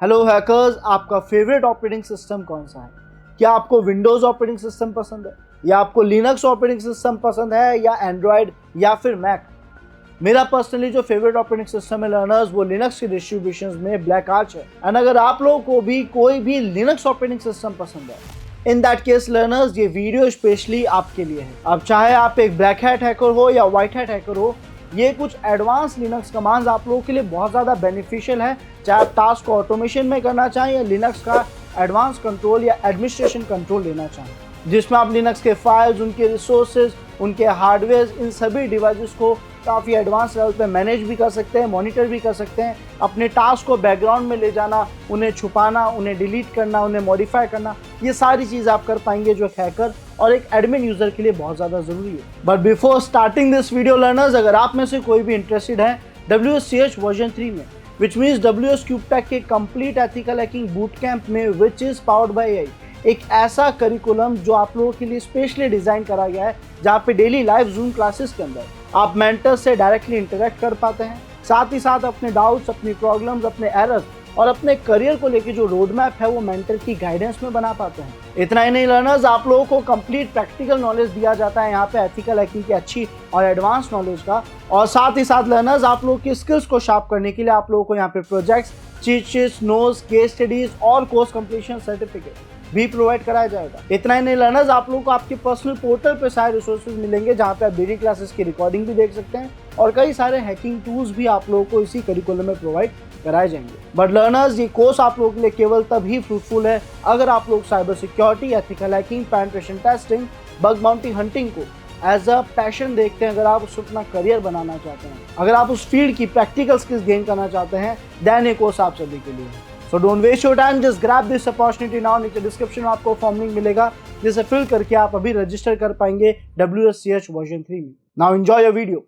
Hello hackers, आपका favourite operating system कौन सा है? क्या आपको विंडोज़ ऑपरेटिंग सिस्टम पसंद है, या आपको लिनक्स ऑपरेटिंग सिस्टम पसंद है, या एंड्रॉयड या फिर मैक? मेरा पर्सनली जो फेवरेट ऑपरेटिंग सिस्टम है लर्नर्स, वो लिनक्स की डिस्ट्रीब्यूशंस में ब्लैक आर्च है। एंड अगर आप लोगों को भी कोई भी लिनक्स ऑपरेटिंग सिस्टम पसंद है, इन दैट केस लर्नर्स, ये वीडियो स्पेशली आपके लिए है। अब चाहे आप एक ब्लैक हैट हैकर हो या व्हाइट हैट हैकर हो, ये कुछ एडवांस लिनक्स कमांड्स आप लोगों के लिए बहुत ज़्यादा बेनिफिशियल है। चाहे आप टास्क को ऑटोमेशन में करना चाहें या लिनक्स का एडवांस कंट्रोल या एडमिनिस्ट्रेशन कंट्रोल लेना चाहें, जिसमें आप लिनक्स के फाइल्स, उनके रिसोर्सेज, उनके हार्डवेयर, इन सभी डिवाइसेस को काफ़ी एडवांस लेवल पे मैनेज भी कर सकते हैं, मॉनिटर भी कर सकते हैं। अपने टास्क को बैकग्राउंड में ले जाना, उन्हें छुपाना, उन्हें डिलीट करना, उन्हें मॉडिफाई करना, ये सारी चीज़ आप कर पाएंगे जो हैकर और एक एडमिन यूज़र के लिए बहुत ज़्यादा ज़रूरी है। But before starting this video learners, अगर आप में से कोई भी इंटरेस्टेड है WSCH वर्जन 3 में, विच मीन्स WS क्यूबटेक के complete ethical hacking boot camp में, which is powered by AI, एक ऐसा करिकुलम जो आप लोगों के लिए स्पेशली डिज़ाइन करा गया है, जहाँ पे डेली लाइव जूम क्लासेस के अंदर आप मेंटर से डायरेक्टली इंटरेक्ट कर पाते हैं, साथ ही साथ अपने डाउट्स, अपनी प्रॉब्लम्स, अपने एरर्स और अपने करियर को लेकर जो रोड मैप है वो मेंटर की गाइडेंस में बना पाते हैं। इतना ही नहीं लर्नर्स, आप लोगों को कंप्लीट प्रैक्टिकल नॉलेज दिया जाता है यहाँ पे एथिकल हैकिंग की अच्छी और एडवांस नॉलेज का। और साथ ही साथ लर्नर्स, आप लोगों की स्किल्स को शार्प करने के लिए आप लोगों को यहाँ पे projects, cheat sheets, notes, case studies और कोर्स कंप्लीशन सर्टिफिकेट भी प्रोवाइड कराया जाएगा। इतना ही नहीं लर्नर्स, आप लोगों को आपके पर्सनल पोर्टल पे सारे रिसोर्सेज मिलेंगे, जहाँ पे आप डेली क्लासेस की रिकॉर्डिंग भी देख सकते हैं और कई सारे हैकिंग टूल्स भी आप लोगों को इसी करिकुलम में प्रोवाइड कराए जाएंगे। बट लर्नर्स, ये कोर्स आप लोगों के लिए केवल तभी फ्रूटफुल है अगर आप लोग cyber security, ethical hacking, penetration testing, bug bounty hunting को एज अ पैशन देखते हैं। अगर आप उसको अपना करियर बनाना चाहते हैं, अगर आप उस फील्ड की प्रैक्टिकल स्किल्स गेन करना चाहते हैं, देन ये कोर्स आप सभी के लिए है। So don't waste your time, just grab this opportunity now. नीचे डिस्क्रिप्शन में आपको फॉर्म लिंक मिलेगा, जिसे फिल करके आप अभी रजिस्टर कर पाएंगे WSCH वर्जन 3 में। Now enjoy your video.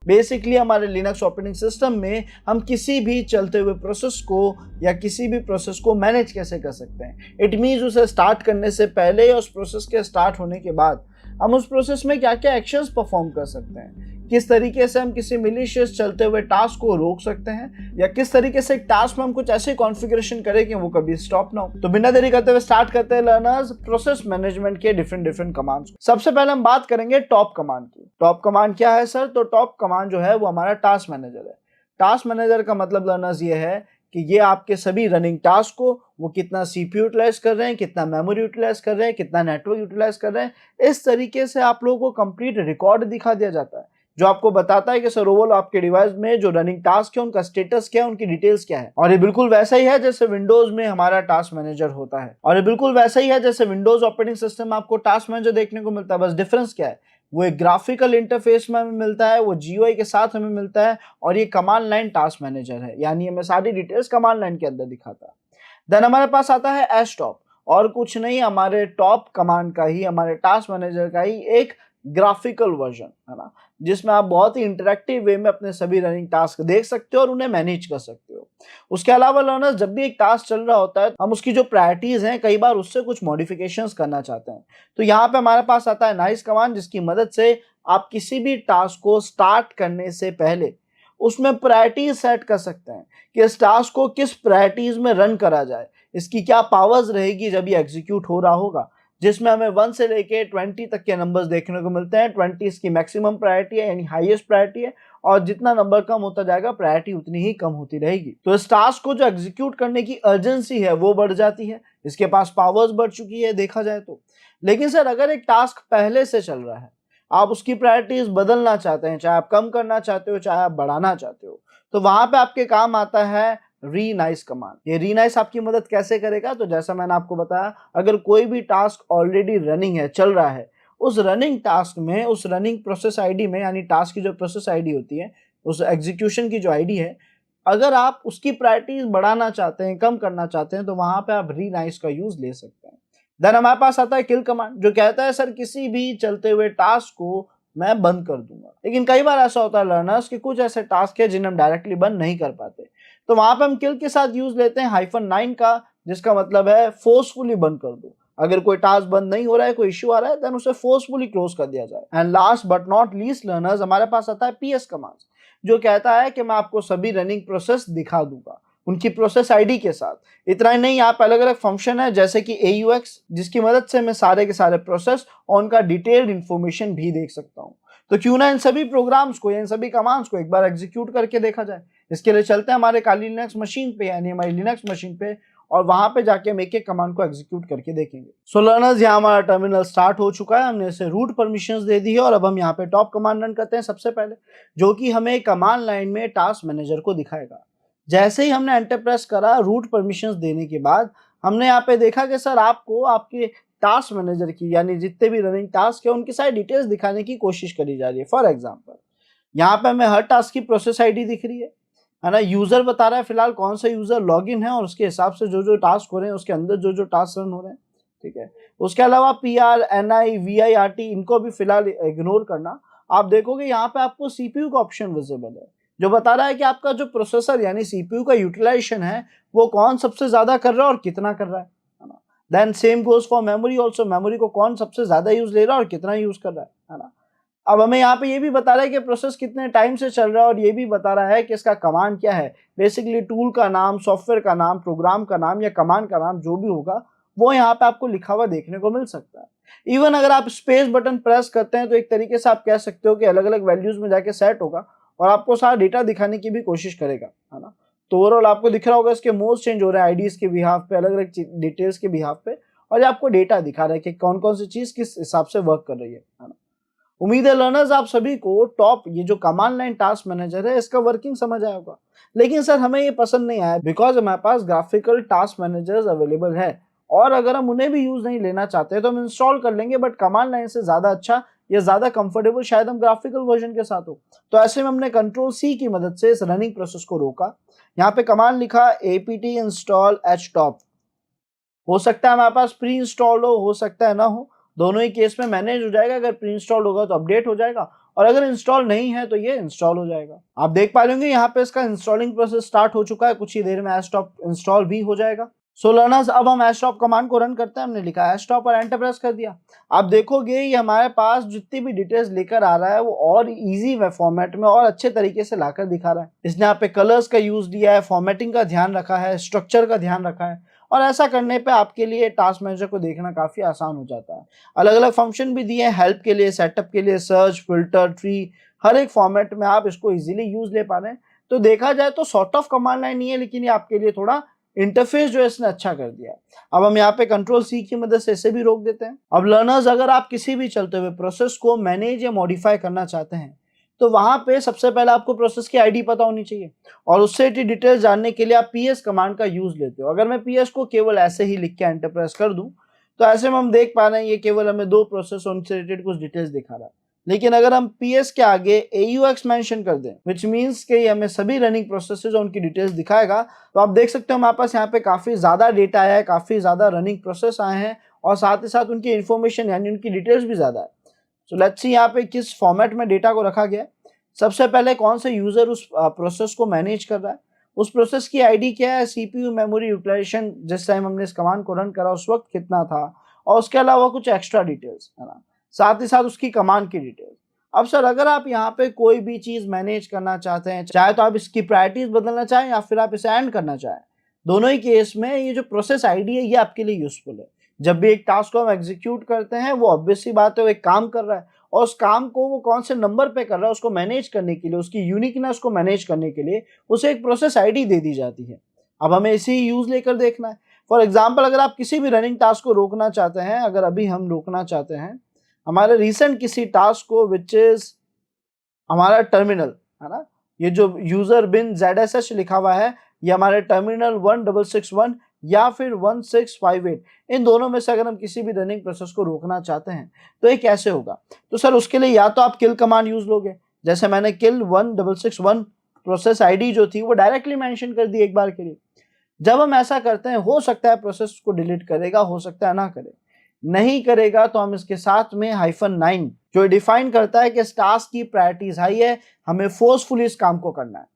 Basically हमारे लिनक्स ऑपरेटिंग सिस्टम में हम किसी भी चलते हुए प्रोसेस को या किसी भी प्रोसेस को मैनेज कैसे कर सकते हैं। इट मीन्स उसे स्टार्ट करने से पहले या उस प्रोसेस के स्टार्ट होने के बाद हम उस प्रोसेस में क्या क्या एक्शंस परफॉर्म कर सकते हैं, किस तरीके से हम किसी मिलिशियस चलते हुए टास्क को रोक सकते हैं, या किस तरीके से एक टास्क में हम कुछ ऐसे कॉन्फ़िगरेशन करें कि वो कभी स्टॉप ना हो। तो बिना देरी करते हुए स्टार्ट करते हैं लर्नर्स प्रोसेस मैनेजमेंट के डिफरेंट कमांड्स। सबसे पहले हम बात करेंगे टॉप कमांड की। टॉप कमांड क्या है सर? तो टॉप कमांड जो है वो हमारा टास्क मैनेजर है। टास्क मैनेजर का मतलब लर्नर्स ये है कि ये आपके सभी रनिंग टास्क को वो कितना CPU यूटिलाइज कर रहे हैं, कितना मेमोरी यूटिलाइज कर रहे हैं, कितना नेटवर्क यूटिलाइज कर रहे हैं, इस तरीके से आप लोगों को कंप्लीट रिकॉर्ड दिखा दिया जाता है, जो आपको बताता है कि सर ओवरऑल आपके डिवाइस में जो रनिंग टास्क है उनका स्टेटस क्या है, उनकी डिटेल्स क्या है। और ये बिल्कुल वैसा ही है जैसे विंडोज में हमारा टास्क मैनेजर होता है, और ये बिल्कुल वैसा ही है जैसे विंडोज ऑपरेटिंग सिस्टम में आपको टास्क मैनेजर देखने को मिलता है। बस डिफरेंस क्या है? वो एक ग्राफिकल इंटरफेस में हमें मिलता है, वो GUI के साथ हमें मिलता है, और ये कमांड लाइन टास्क मैनेजर है, यानी हमें सारी डिटेल्स कमांड लाइन के अंदर दिखाता है। देन हमारे पास आता है stop, और कुछ नहीं, हमारे टॉप कमांड का ही, हमारे टास्क मैनेजर का ही एक ग्राफिकल वर्जन है ना, जिसमें आप बहुत ही इंटरेक्टिव वे में अपने सभी रनिंग टास्क देख सकते हो और उन्हें मैनेज कर सकते हो। उसके अलावा लर्नर्स, जब भी एक टास्क चल रहा होता है, हम उसकी जो प्रायोरिटीज हैं कई बार उससे कुछ मॉडिफिकेशंस करना चाहते हैं। तो यहाँ पे हमारे पास आता है नाइस कमांड, जिसकी मदद से आप किसी भी टास्क को स्टार्ट करने से पहले उसमें प्रायोरिटीज सेट कर सकते हैं कि इस टास्क को किस प्रायोरिटीज में रन करा जाए, इसकी क्या पावर्स रहेगी जब ये एग्जीक्यूट हो रहा होगा, जिसमें हमें 1 से लेके 20 तक के नंबर्स देखने को मिलते हैं। 20 इसकी मैक्सिमम प्रायोरिटी है, यानी हाईएस्ट प्रायोरिटी है, और जितना नंबर कम होता जाएगा प्रायोरिटी उतनी ही कम होती रहेगी। तो इस टास्क को जो एग्जीक्यूट करने की अर्जेंसी है वो बढ़ जाती है, इसके पास पावर्स बढ़ चुकी है देखा जाए तो। लेकिन सर, अगर एक टास्क पहले से चल रहा है, आप उसकी प्रायोरिटीज बदलना चाहते हैं, चाहे आप कम करना चाहते हो चाहे आप बढ़ाना चाहते हो, तो वहां पे आपके काम आता है रीनाइस कमांड। ये रीनाइस आपकी मदद कैसे करेगा? तो जैसा मैंने आपको बताया, अगर कोई भी टास्क ऑलरेडी रनिंग है, चल रहा है, उस रनिंग टास्क में, उस रनिंग प्रोसेस आईडी में, यानी टास्क की जो प्रोसेस आईडी होती है, उस एग्जीक्यूशन की जो आईडी है, अगर आप उसकी प्रायोरिटीज बढ़ाना चाहते हैं, कम करना चाहते हैं, तो वहां पे आप रीनाइस का यूज ले सकते हैं। देन हमारे पास आता है किल कमांड, जो कहता है सर किसी भी चलते हुए टास्क को मैं बंद कर दूंगा। लेकिन कई बार ऐसा होता है लर्नर्स कि कुछ ऐसे टास्क है जिन्हें हम डायरेक्टली बंद नहीं कर पाते, तो वहां पे हम किल के साथ यूज लेते हैं -9 का, जिसका मतलब है फोर्सफुली बंद कर दो। अगर कोई टास्क बंद नहीं हो रहा है, कोई इश्यू आ रहा है, देन उसे फोर्सफुली क्लोज कर दिया जाए। And last but not least learners, हमारे पास आता है पीएस कमांड्स, जो कहता है कि मैं आपको सभी रनिंग प्रोसेस दिखा दूंगा उनकी प्रोसेस आईडी के साथ। इतना ही नहीं, यहाँ पे अलग अलग फंक्शन है जैसे कि AUX, जिसकी मदद से मैं सारे के सारे प्रोसेस और उनका डिटेल्ड इंफॉर्मेशन भी देख सकता हूँ। तो क्यों ना इन सभी प्रोग्राम्स को या इन सभी कमांड्स को एक बार एग्जीक्यूट करके देखा जाए। इसके लिए चलते हैं हमारे काली लिनक्स मशीन पे, यानी हमारी लिनक्स मशीन पे, और वहां पे जाके हम एक एक कमांड को एग्जीक्यूट करके देखेंगे। सो लर्नर्स, यहाँ हमारा टर्मिनल स्टार्ट हो चुका है, हमने इसे रूट परमिशंस दे दी है, और अब हम यहाँ पे टॉप कमांड रन करते हैं सबसे पहले, जो कि हमें कमांड लाइन में टास्क मैनेजर को दिखाएगा। जैसे ही हमने एंटर प्रेस करा, रूट परमिशंस देने के बाद हमने यहाँ पे देखा कि सर आपको आपके टास्क मैनेजर की, यानी जितने भी रनिंग टास्क है उनकी सारी डिटेल्स दिखाने की कोशिश करी जा रही है। फॉर एग्जांपल, यहाँ पे हमें हर टास्क की प्रोसेस आईडी दिख रही है ना। यूजर बता रहा है फिलहाल कौन सा यूजर लॉगिन है और उसके हिसाब से जो जो टास्क हो रहे हैं उसके अंदर जो जो टास्क रन हो रहे हैं, ठीक है। उसके अलावा PR, NI, VIRT इनको भी फिलहाल इग्नोर करना। आप देखोगे यहाँ पे आपको CPU का ऑप्शन विजिबल है, जो बता रहा है कि आपका जो प्रोसेसर यानी CPU का यूटिलाइजेशन है वो कौन सबसे ज्यादा कर रहा है और कितना कर रहा है ना। Then same goes for memory also, memory को कौन सबसे ज्यादा यूज ले रहा है और कितना यूज कर रहा है ना। अब हमें यहाँ पे ये भी बता रहा है कि प्रोसेस कितने टाइम से चल रहा है, और ये भी बता रहा है कि इसका कमांड क्या है। बेसिकली टूल का नाम, सॉफ्टवेयर का नाम, प्रोग्राम का नाम या कमांड का नाम जो भी होगा वो यहाँ पे आपको लिखा हुआ देखने को मिल सकता है। इवन अगर आप स्पेस बटन प्रेस करते हैं तो एक तरीके से आप कह सकते हो कि अलग अलग वैल्यूज में जाके सेट होगा और आपको सारा डेटा दिखाने की भी कोशिश करेगा, है ना। तो ओवरऑल आपको दिख रहा होगा इसके मोड्स चेंज हो रहे हैं आईडीज के बिहाफ पे, अलग अलग डिटेल्स के बिहाफ पे, और ये आपको डेटा दिखा रहा है कि कौन कौन सी चीज किस हिसाब से वर्क कर रही है ना। उम्मीद है लर्नर्स आप सभी को टॉप ये जो कमांड लाइन टास्क मैनेजर है इसका वर्किंग समझ आया होगा। लेकिन सर हमें ये पसंद नहीं आया बिकॉज हमारे पास ग्राफिकल टास्क मैनेजर्स अवेलेबल है, और अगर हम उन्हें भी यूज नहीं लेना चाहते तो हम इंस्टॉल कर लेंगे, बट कमांड लाइन से ज्यादा अच्छा या ज्यादा कंफर्टेबल शायद हम ग्राफिकल वर्जन के साथ हो। तो ऐसे में हमने Ctrl+C की मदद से इस रनिंग प्रोसेस को रोका। यहाँ पे कमांड लिखा apt install htop। हो सकता है हमारे पास प्री इंस्टॉल हो सकता है ना हो, दोनों ही केस में मैनेज हो जाएगा। अगर प्री इंस्टॉल होगा तो अपडेट हो जाएगा, और अगर इंस्टॉल नहीं है तो ये इंस्टॉल हो जाएगा। आप देख पा लेंगे यहाँ पे इसका इंस्टॉलिंग प्रोसेस स्टार्ट हो चुका है, कुछ ही देर में htop इंस्टॉल भी हो जाएगा। सो लर्नर्स, अब हम htop कमांड को रन करते हैं। हमने लिखा htop और एंटर प्रेस कर दिया। आप देखोगे ये हमारे पास जितनी भी डिटेल्स लेकर आ रहा है वो और इजी फॉर्मेट में और अच्छे तरीके से लाकर दिखा रहा है। इसने यहाँ पे कलर्स का यूज दिया है, फॉर्मेटिंग का ध्यान रखा है, स्ट्रक्चर का ध्यान रखा है, और ऐसा करने पे आपके लिए टास्क मैनेजर को देखना काफी आसान हो जाता है। अलग अलग फंक्शन भी दिए हैं हेल्प के लिए, सेटअप के लिए, सर्च, फिल्टर, ट्री, हर एक फॉर्मेट में आप इसको इजीली यूज ले पा रहे हैं। तो देखा जाए तो सॉर्ट ऑफ कमांड लाइन नहीं है, लेकिन ये आपके लिए थोड़ा इंटरफेस जो है इसने अच्छा कर दिया। अब हम यहाँ पे Ctrl+C की मदद से इसे भी रोक देते हैं। अब लर्नर्स, अगर आप किसी भी चलते हुए प्रोसेस को मैनेज या मॉडिफाई करना चाहते हैं तो वहां पे सबसे पहले आपको प्रोसेस की आईडी पता होनी चाहिए, और उससे डिटेल्स जानने के लिए आप PS कमांड का यूज लेते हो। अगर मैं PS को केवल ऐसे ही लिख के एंटर प्रेस कर दूं तो ऐसे में हम देख पा रहे हैं ये केवल हमें दो प्रोसेस उनसे रिलेटेड कुछ डिटेल्स दिखा रहा है। लेकिन अगर हम PS के आगे AUX मेंशन कर दें, विच मींस कि हमें सभी रनिंग प्रोसेसेस और उनकी डिटेल्स दिखाएगा, तो आप देख सकते हो हमारे पास यहाँ पे काफी ज्यादा डेटा आया है, काफी ज्यादा रनिंग प्रोसेस आए हैं, और साथ ही साथ उनकी इन्फॉर्मेशन यानी उनकी डिटेल्स भी ज्यादा है। सो लेट्स सी यहाँ पे किस फॉर्मेट में डेटा को रखा गया है। सबसे पहले कौन सा यूजर उस प्रोसेस को मैनेज कर रहा है, उस प्रोसेस की आईडी क्या है, CPU मेमोरी यूटिलाइजेशन जिस टाइम हमने इस कमांड को रन करा उस वक्त कितना था, और उसके अलावा कुछ एक्स्ट्रा डिटेल्स, है ना, साथ ही साथ उसकी कमांड की डिटेल्स। अब सर अगर आप यहाँ पे कोई भी चीज मैनेज करना चाहते हैं, चाहे तो आप इसकी प्रायोरिटीज बदलना चाहें या फिर आप इसे एंड करना चाहें, दोनों ही केस में ये जो प्रोसेस आईडी है ये आपके लिए यूजफुल है। जब भी एक टास्क को हम एग्जीक्यूट करते हैं वो ऑब्वियस सी बात है वो एक काम कर रहा है, और उस काम को वो कौन से नंबर पे कर रहा है उसको मैनेज करने के लिए, उसकी यूनिकनेस को मैनेज करने के लिए उसे एक प्रोसेस आईडी दे दी जाती है। अब हमें इसी यूज लेकर देखना है। फॉर एग्जाम्पल, अगर आप किसी भी रनिंग टास्क को रोकना चाहते हैं, अगर अभी हम रोकना चाहते हैं हमारे रिसेंट किसी टास्क को विच इज हमारा टर्मिनल, है ना, ये जो यूजर बिन ZSH लिखा हुआ है ये हमारे टर्मिनल 1661 या फिर 1658, इन दोनों में से अगर हम किसी भी रनिंग प्रोसेस को रोकना चाहते हैं तो ये कैसे होगा। तो सर उसके लिए या तो आप किल कमांड यूज लोगे, जैसे मैंने किल 1661 प्रोसेस आईडी जो थी वो डायरेक्टली मेंशन कर दी एक बार के लिए। जब हम ऐसा करते हैं हो सकता है प्रोसेस को डिलीट करेगा, हो सकता है ना करे, नहीं करेगा तो हम इसके साथ में -9 जो डिफाइन करता है कि इस टास्क की प्रायोरिटीज हाई है, हमें फोर्सफुली इस काम को करना है।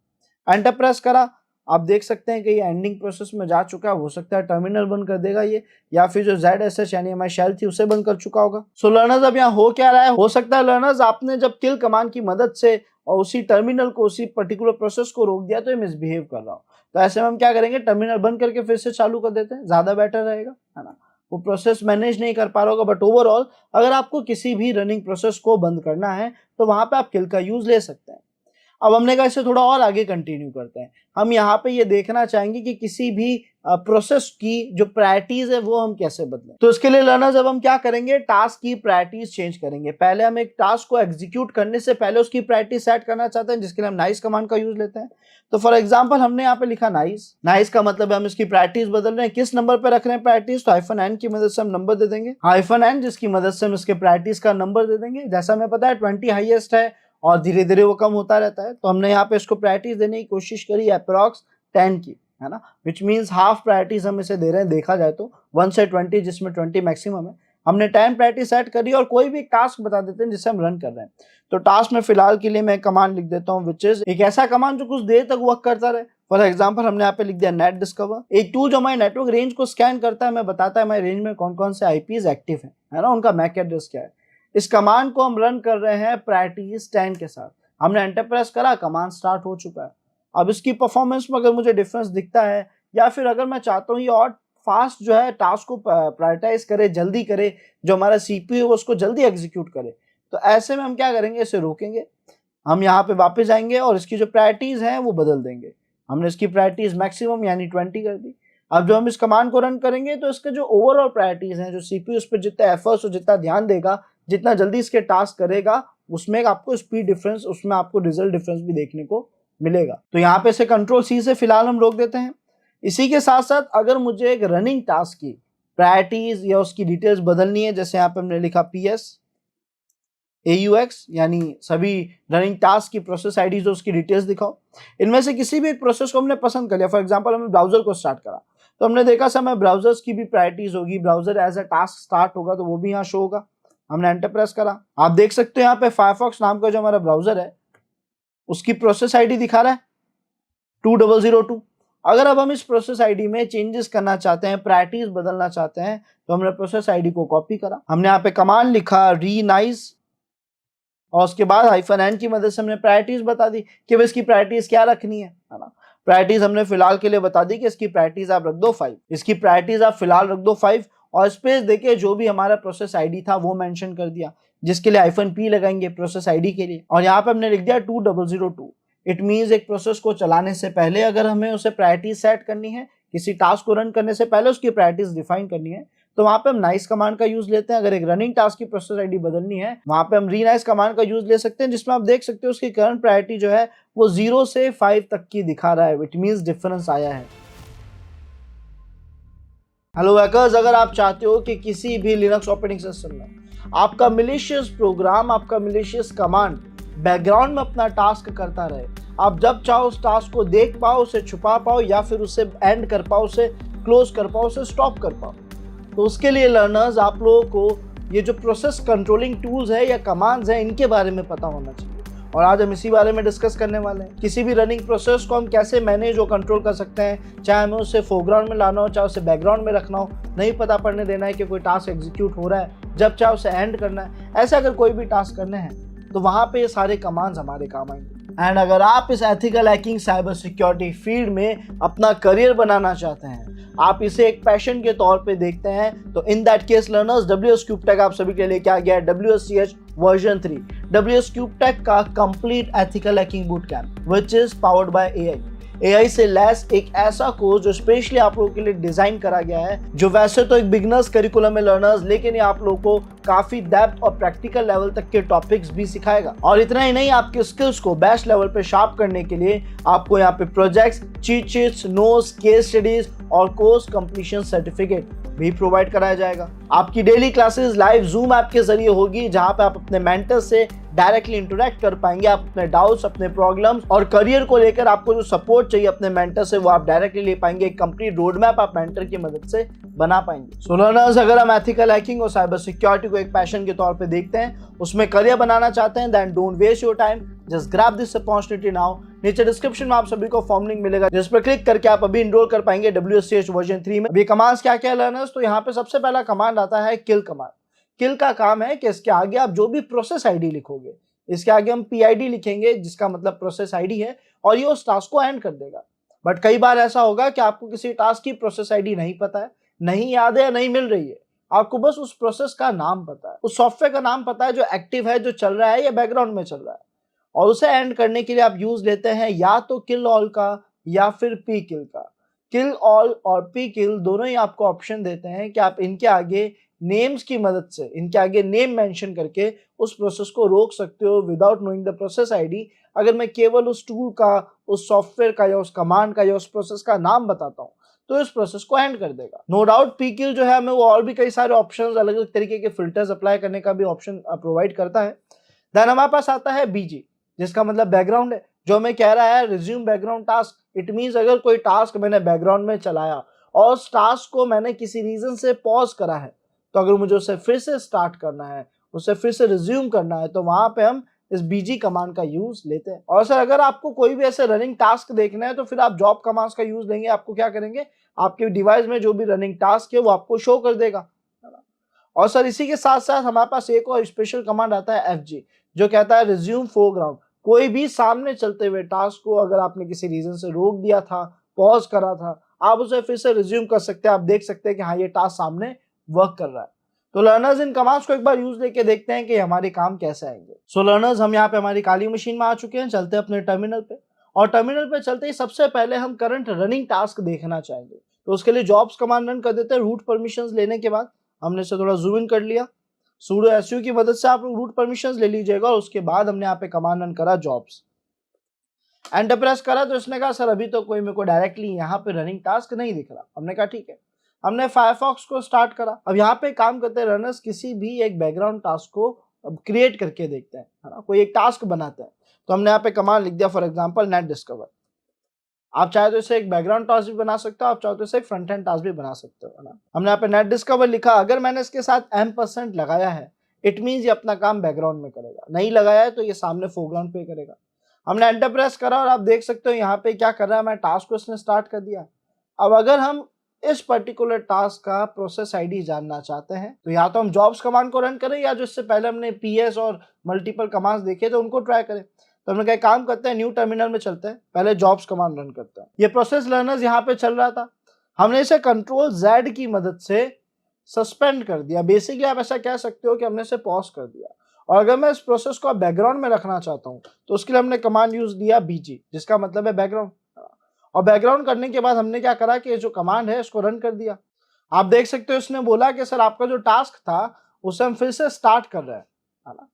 एंटर प्रेस करा, आप देख सकते हैं कि ये एंडिंग प्रोसेस में जा चुका है। हो सकता है टर्मिनल बंद कर देगा ये, या फिर जो ZSH यानी हमारी शेल थी उसे बंद कर चुका होगा। सो लर्नर्स अब यहाँ हो क्या रहा है, हो सकता है लर्नर्स आपने जब किल कमांड की मदद से और उसी टर्मिनल को, उसी पर्टिकुलर प्रोसेस को रोक दिया तो ये मिसबिहेव कर रहा हो। तो ऐसे में हम क्या करेंगे, टर्मिनल बंद करके फिर से चालू कर देते हैं, ज्यादा बेटर रहेगा, है ना। वो प्रोसेस मैनेज नहीं कर पा रहा होगा, बट ओवरऑल अगर आपको किसी भी रनिंग प्रोसेस को बंद करना है तो वहां पे आप किल का यूज ले सकते हैं। अब हमने कहा इसे थोड़ा और आगे कंटिन्यू करते हैं। हम यहाँ पे ये देखना चाहेंगे कि किसी भी प्रोसेस की जो प्रायोरिटीज है वो हम कैसे बदलें। तो इसके लिए लर्नर्स अब हम क्या करेंगे, टास्क की प्रायोरिटीज चेंज करेंगे। पहले हम एक टास्क को एग्जीक्यूट करने से पहले उसकी प्रायोरिटी सेट करना चाहते हैं, जिसके लिए हम नाइस कमांड का यूज लेते हैं। तो फॉर एग्जाम्पल हमने यहाँ पे लिखा नाइस। नाइस का मतलब है हम इसकी प्रायोरिटीज बदल रहे हैं। किस नंबर पे रख रहे हैं प्रायोरिटीज, तो -n की मदद से हम नंबर दे देंगे, -n जिसकी मदद से हम इसके प्रायोरिटीज का नंबर दे देंगे। जैसा हमें पता है 20 हाईएस्ट है और धीरे धीरे वो कम होता रहता है, तो हमने यहाँ पे इसको प्रायोरिटीज देने की कोशिश करी अप्रॉक्स 10 की, है ना, विच मीन्स हाफ प्रायोरिटीज हम इसे दे रहे हैं देखा जाए तो 1 से 20, जिसमें 20 मैक्सिमम है। हमने 10 प्रायोरिटी सेट करी और कोई भी टास्क बता देते हैं जिसे हम रन कर रहे हैं। तो टास्क में फिलहाल के लिए मैं कमांड लिख देता हूँ, विच इज एक ऐसा कमांड जो कुछ देर तक वर्क करता रहे। फॉर एग्जाम्पल हमने यहाँ पे लिख दिया नेट डिस्कवर, एक टूल जो हमारे नेटवर्क रेंज को स्कैन करता है, हमें बताता है हमारे रेंज में कौन कौन से IPs एक्टिव है ना, उनका मैक एड्रेस क्या है। इस कमांड को हम रन कर रहे हैं प्रायोरिटीज 10 के साथ। हमने एंटर प्रेस करा, कमांड स्टार्ट हो चुका है। अब इसकी परफॉर्मेंस में अगर मुझे डिफरेंस दिखता है, या फिर अगर मैं चाहता हूँ ये और फास्ट जो है टास्क को प्रायोरिटाइज करे, जल्दी करे, जो हमारा CPU है उसको जल्दी एग्जीक्यूट करे, तो ऐसे में हम क्या करेंगे, इसे रोकेंगे। हम यहाँ पे वापस जाएंगे और इसकी जो प्रायोरिटीज हैं वो बदल देंगे। हमने इसकी प्रायोरिटीज मैक्सिमम यानी 20 कर दी। अब जो हम इस कमांड को रन करेंगे तो इसके जो ओवरऑल प्रायोरिटीज हैं, जो CPU उस पर जितना एफर्ट्स और जितना ध्यान देगा, जितना जल्दी इसके टास्क करेगा, उसमें आपको स्पीड डिफरेंस, उसमें आपको रिजल्ट डिफरेंस भी देखने को मिलेगा। तो यहाँ पे इसे Ctrl+C से फिलहाल हम रोक देते हैं। इसी के साथ साथ अगर मुझे एक रनिंग टास्क की प्रायोरिटीज या उसकी डिटेल्स बदलनी है, जैसे यहाँ पे हमने लिखा PS AUX यानी सभी रनिंग टास्क की प्रोसेस आईडी जो उसकी डिटेल्स दिखाओ। इनमें से किसी भी एक प्रोसेस को हमने पसंद कर लिया। फॉर एग्जांपल हमने ब्राउजर को स्टार्ट करा, तो हमने देखा समय ब्राउजर्स की भी प्रायोरिटीज होगी, browser as a task start होगा तो वो भी यहाँ शो होगा। हमने एंटर प्रेस करा, आप देख सकते हो यहाँ पे फायरफॉक्स नाम का जो हमारा ब्राउजर है उसकी प्रोसेस आईडी दिखा रहा है 2002। अगर अब हम इस प्रोसेस आईडी में चेंजेस करना चाहते हैं, प्रायोरिटीज बदलना चाहते हैं, तो हमने प्रोसेस आईडी को कॉपी करा, हमने यहाँ पे कमांड लिखा रीनाइज और उसके बाद -n की मदद से हमने प्रायोरिटीज बता दी कि भाई इसकी प्रायोरिटीज क्या रखनी है ना। प्रायोरिटीज हमने फिलहाल के लिए बता दी कि इसकी प्रायोरिटीज आप रख दो 5, इसकी प्रायोरिटीज आप फिलहाल रख दो 5, और स्पेस देके जो भी हमारा प्रोसेस आईडी था वो मेंशन कर दिया, जिसके लिए -p लगाएंगे प्रोसेस आईडी के लिए, और यहाँ पे हमने लिख दिया 2002। इट मीन्स एक प्रोसेस को चलाने से पहले अगर हमें उसे प्रायोरिटी सेट करनी है, किसी टास्क को रन करने से पहले उसकी प्रायोरिटीज डिफाइन करनी है, तो वहां पे हम नाइस कमांड का यूज लेते हैं। अगर एक रनिंग टास्क की प्रोसेस आईडी बदलनी है, वहां पे हम रीनाइस कमांड का यूज ले सकते हैं, जिसमें आप देख सकते हो उसकी करंट प्रायोरिटी जो है वो 0 से 5 तक की दिखा रहा है, इट मीन्स डिफरेंस आया है। हेलो हैकर्स, अगर आप चाहते हो कि किसी भी लिनक्स ऑपरेटिंग सिस्टम में आपका मिलिशियस प्रोग्राम, आपका मिलिशियस कमांड बैकग्राउंड में अपना टास्क करता रहे, आप जब चाहो उस टास्क को देख पाओ, उसे छुपा पाओ, या फिर उसे एंड कर पाओ, उसे क्लोज कर पाओ, उसे स्टॉप कर पाओ, तो उसके लिए लर्नर्स आप लोगों को ये जो प्रोसेस कंट्रोलिंग टूल्स है या कमांड्स हैं इनके बारे में पता होना चाहिए। और आज हम इसी बारे में डिस्कस करने वाले हैं। किसी भी रनिंग प्रोसेस को हम कैसे मैनेज और कंट्रोल कर सकते हैं, चाहे हमें उसे फोरग्राउंड में लाना हो, चाहे उसे बैकग्राउंड में रखना हो, नहीं पता पड़ने देना है कि कोई टास्क एग्जीक्यूट हो रहा है, जब चाहे उसे एंड करना है, ऐसा अगर कोई भी टास्क करने हैं तो वहाँ पे ये सारे कमांड्स हमारे काम आएंगे। एंड अगर आप इस ethical hacking cyber security field में अपना करियर बनाना चाहते हैं, आप इसे एक पैशन के तौर पे देखते हैं, तो in that case learners WS CubeTech आप सभी के लिए क्या गया है, WSCH वर्जन 3 WS CubeTech का complete ethical hacking boot camp which is powered by AI से लैस एक ऐसा कोर्स जो स्पेशली आप लोगों के लिए डिजाइन करा गया है, जो वैसे तो एक बिगनर्स करिकुलम है लर्नर्स, लेकिन ये आप लोगों को काफी डेप्थ और प्रैक्टिकल लेवल तक के टॉपिक्स भी सिखाएगा। और इतना ही नहीं, आपके स्किल्स को बेस्ट लेवल पे शार्प करने के लिए आपको यहाँ पे projects, cheat sheets, notes, case studies और कोर्स कंप्लीशन सर्टिफिकेट भी प्रोवाइड कराया जाएगा। आपकी daily classes live zoom app के जरिए होगी, जहां पे आप अपने मेंटर से डायरेक्टली इंटरेक्ट कर पाएंगे। आप अपने डाउट्स, अपने प्रॉब्लम्स और करियर को लेकर आपको जो सपोर्ट चाहिए अपने मेंटर से, वो आप डायरेक्टली ले पाएंगे। एक कंप्लीट रोड मैप आप मेंटर की मदद से बना पाएंगे। सो लर्नर्स, अगर हम एथिकल हैकिंग और साइबर सिक्योरिटी को एक पैशन के तौर पे देखते हैं, उसमें करियर बनाना चाहते हैं, then don't waste your time, just grab this opportunity now. नीचे डिस्क्रिप्शन में आप सभी को फॉर्म लिंक मिलेगा, जिस पर क्लिक करके आप अभी इनरोल कर पाएंगे WSCH वर्जन 3 में। अभी कमांड्स क्या क्या है लर्नर्स, तो यहाँ पे सबसे पहला कमांड आता है किल कमांड। किल का काम है कि इसके आगे आप जो भी प्रोसेस आईडी लिखोगे, इसके आगे हम PID लिखेंगे, जिसका मतलब प्रोसेस आईडी है, और ये उस टास्क को एंड कर देगा। बट कई बार ऐसा होगा कि आपको किसी टास्क की प्रोसेस आईडी नहीं पता है, नहीं याद है या नहीं मिल रही है, आपको बस उस प्रोसेस का नाम पता है, उस सॉफ्टवेयर का नाम पता है जो एक्टिव है, जो चल रहा है या बैकग्राउंड में चल रहा है, और उसे एंड करने के लिए आप यूज लेते हैं या तो किल ऑल का या फिर पी किल का। किल ऑल और पी किल दोनों ही आपको ऑप्शन देते हैं कि आप इनके आगे नेम्स की मदद से, इनके आगे नेम मेंशन करके उस प्रोसेस को रोक सकते हो without knowing the process ID. अगर मैं केवल उस टूल का, उस सॉफ्टवेयर का या उस कमांड का या उस प्रोसेस का नाम बताता हूँ, तो इस प्रोसेस को एंड कर देगा। नो डाउट पी किल जो है हमें वो और भी कई सारे ऑप्शंस, अलग अलग तरीके के फिल्टर्स अप्लाई करने का भी ऑप्शन प्रोवाइड करता है। देन हमारे पास आता है BG, जिसका मतलब बैकग्राउंड है, जो हमें कह रहा है resume background task. It means अगर कोई टास्क मैंने बैकग्राउंड में चलाया और उस टास्क को मैंने किसी रीजन से पॉज करा है, तो अगर मुझे उसे फिर से स्टार्ट करना है, उसे फिर से रिज्यूम करना है, तो वहां पे हम इस BG कमांड का यूज लेते हैं। और सर अगर आपको कोई भी ऐसे रनिंग टास्क देखना है, तो फिर आप जॉब कमांड्स का यूज लेंगे। आपको क्या करेंगे, आपके डिवाइस में जो भी रनिंग टास्क है वो आपको शो कर देगा। और सर इसी के साथ साथ हमारे पास एक और स्पेशल कमांड आता है FG, जो कहता है रिज्यूम फोरग्राउंड। कोई भी सामने चलते हुए टास्क को अगर आपने किसी रीजन से रोक दिया था, पॉज करा था, आप उसे फिर से रिज्यूम कर सकते हैं। आप देख सकते हैं कि हाँ, ये टास्क सामने वर्क कर रहा है। तो लर्नर्स, इन कमांड्स को एक बार यूज लेके देखते हैं कि हमारे काम कैसे आएंगे। सो लर्नर्स, हम यहाँ पे हमारी काली मशीन में आ चुके हैं। चलते हैं अपने टर्मिनल पे, और टर्मिनल पे चलते ही सबसे पहले हम करंट रनिंग टास्क देखना चाहेंगे। तो उसके लिए जॉब्स कमांड रन कर देते हैं। रूट परमिशंस लेने के बाद हमने इसे थोड़ा जूम इन कर लिया। sudo su की मदद से आप लोग रूट परमिशंस ले लीजिएगा, और उसके बाद हमने यहाँ पे कमांड रन करा जॉब्स, एंटर प्रेस करा, तो इसने कहा सर अभी तो कोई मेरे को डायरेक्टली यहाँ पे रनिंग टास्क नहीं दिख रहा। हमने कहा ठीक है, हमने फायरफॉक्स को स्टार्ट करा। अब यहाँ पे काम करते हैं रनर्स, किसी भी एक बैकग्राउंड टास्क को क्रिएट करके देखते हैं, है ना, कोई एक टास्क बनाते हैं। तो हमने यहाँ पे कमांड लिख दिया, फॉर एग्जाम्पल नेट डिस्कवर। आप चाहे तो इसे एक बैकग्राउंड टास्क भी बना सकते हो, आप चाहे तो इसे एक फ्रंट एंड टास्क भी बना सकते हो, है ना। हमने यहाँ पे नेट डिस्कवर लिखा। अगर मैंने इसके साथ M% लगाया है, इट मींस ये अपना काम बैकग्राउंड में करेगा। नहीं लगाया है तो ये सामने फोरग्राउंड पे करेगा। हमने एंटर प्रेस करा, और आप देख सकते हो यहाँ पे क्या कर रहा है, मैं टास्क को इसने स्टार्ट कर दिया। अब अगर हम इस पर्टिकुलर टास्क का प्रोसेस आईडी जानना चाहते हैं, तो या तो हम जॉब्स कमांड को रन करें, या जो इससे पहले हमने PS और मल्टीपल कमांड्स देखे तो उनको ट्राई करें। तो हमने क्या काम करते हैं, न्यू टर्मिनल में चलते हैं, पहले जॉब्स कमांड रन करते हैं। ये प्रोसेस लर्नर्स यहाँ पे चल रहा था, हमने इसे Ctrl+Z की मदद से सस्पेंड कर दिया। बेसिकली आप ऐसा कह सकते हो कि हमने इसे पॉज कर दिया। और अगर मैं इस प्रोसेस को बैकग्राउंड में रखना चाहता हूँ, तो उसके लिए हमने कमांड यूज दिया BG, जिसका मतलब है बैकग्राउंड। और बैकग्राउंड करने के बाद हमने क्या करा कि जो कमांड है इसको रन कर दिया। आप देख सकते हो इसने बोला कि सर आपका जो टास्क था उसे हम फिर से स्टार्ट कर रहे हैं, है ना।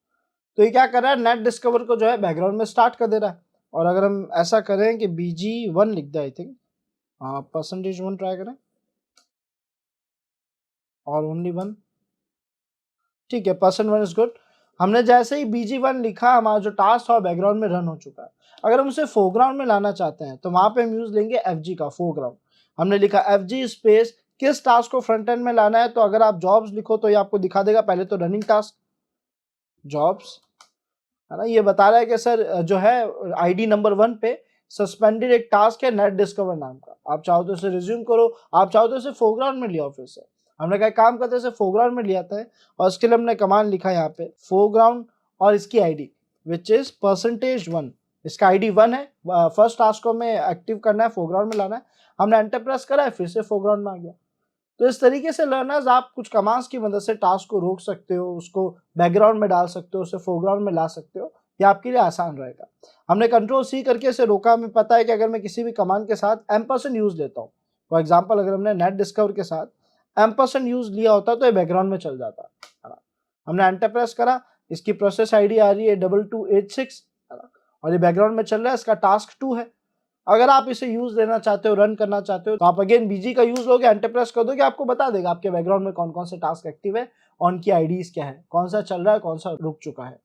तो ये क्या कर रहा है, नेट डिस्कवर को जो है बैकग्राउंड में स्टार्ट कर दे रहा है। और अगर हम ऐसा करें कि BG1 लिख दे, आई थिंक %1 ट्राई करें, और ओनली 1, ठीक है, %1 इज गुड। हमने जैसे ही BG1 लिखा, हमारा जो टास्क था बैकग्राउंड में रन हो चुका है। अगर हम उसे फोरग्राउंड में लाना चाहते हैं, तो वहां पे हम यूज लेंगे FG का, फोरग्राउंड। हमने लिखा FG स्पेस, किस टास्क को फ्रंट एंड में लाना है, तो अगर आप जॉब्स लिखो तो ये आपको दिखा देगा। पहले तो रनिंग टास्क जॉब्स, है ना, ये बता रहा है कि सर जो है ID नंबर 1 पे सस्पेंडेड एक टास्क है नेट डिस्कवर नाम का। आप चाहो तो इसे रिज्यूम करो, आप चाहो तो इसे फोरग्राउंड में लिया फिर से। हमने क्या काम करते हैं, इसे फोरग्राउंड में लिया था, और इसके लिए हमने कमांड लिखा यहाँ पे फोरग्राउंड, और इसकी ID विच इज %1। इसका ID 1 है। फर्स्ट टास्क को हमें एक्टिव करना है, फोरग्राउंड में लाना है। हमने एंटर प्रेस करा है, फिर से फोरग्राउंड में आ गया। तो इस तरीके से लर्नर्स आप कुछ कमांड्स की मदद से टास्क को रोक सकते हो, उसको बैकग्राउंड में डाल सकते हो, उसे फोरग्राउंड में ला सकते हो। ये आपके लिए आसान रहेगा। हमने Ctrl+C करके इसे रोका। हमें पता है कि अगर मैं किसी भी कमांड के साथ M% यूज लेता हूँ, फॉर एग्जाम्पल अगर हमने नेट डिस्कवर के साथ M% यूज लिया होता तो ये बैकग्राउंड में चल जाता, है ना। हमने एंटर प्रेस करा, इसकी प्रोसेस ID आ रही है 2286, है ना, और ये बैकग्राउंड में चल रहा है। इसका टास्क 2 है। अगर आप इसे यूज लेना चाहते हो, रन करना चाहते हो, तो आप अगेन BG का यूज लोगे, एंटर प्रेस कर दोगे, आपको बता देगा आपके बैकग्राउंड में कौन कौन से टास्क एक्टिव है और उनकी IDs क्या है, कौन सा चल रहा है, कौन सा रुक चुका है।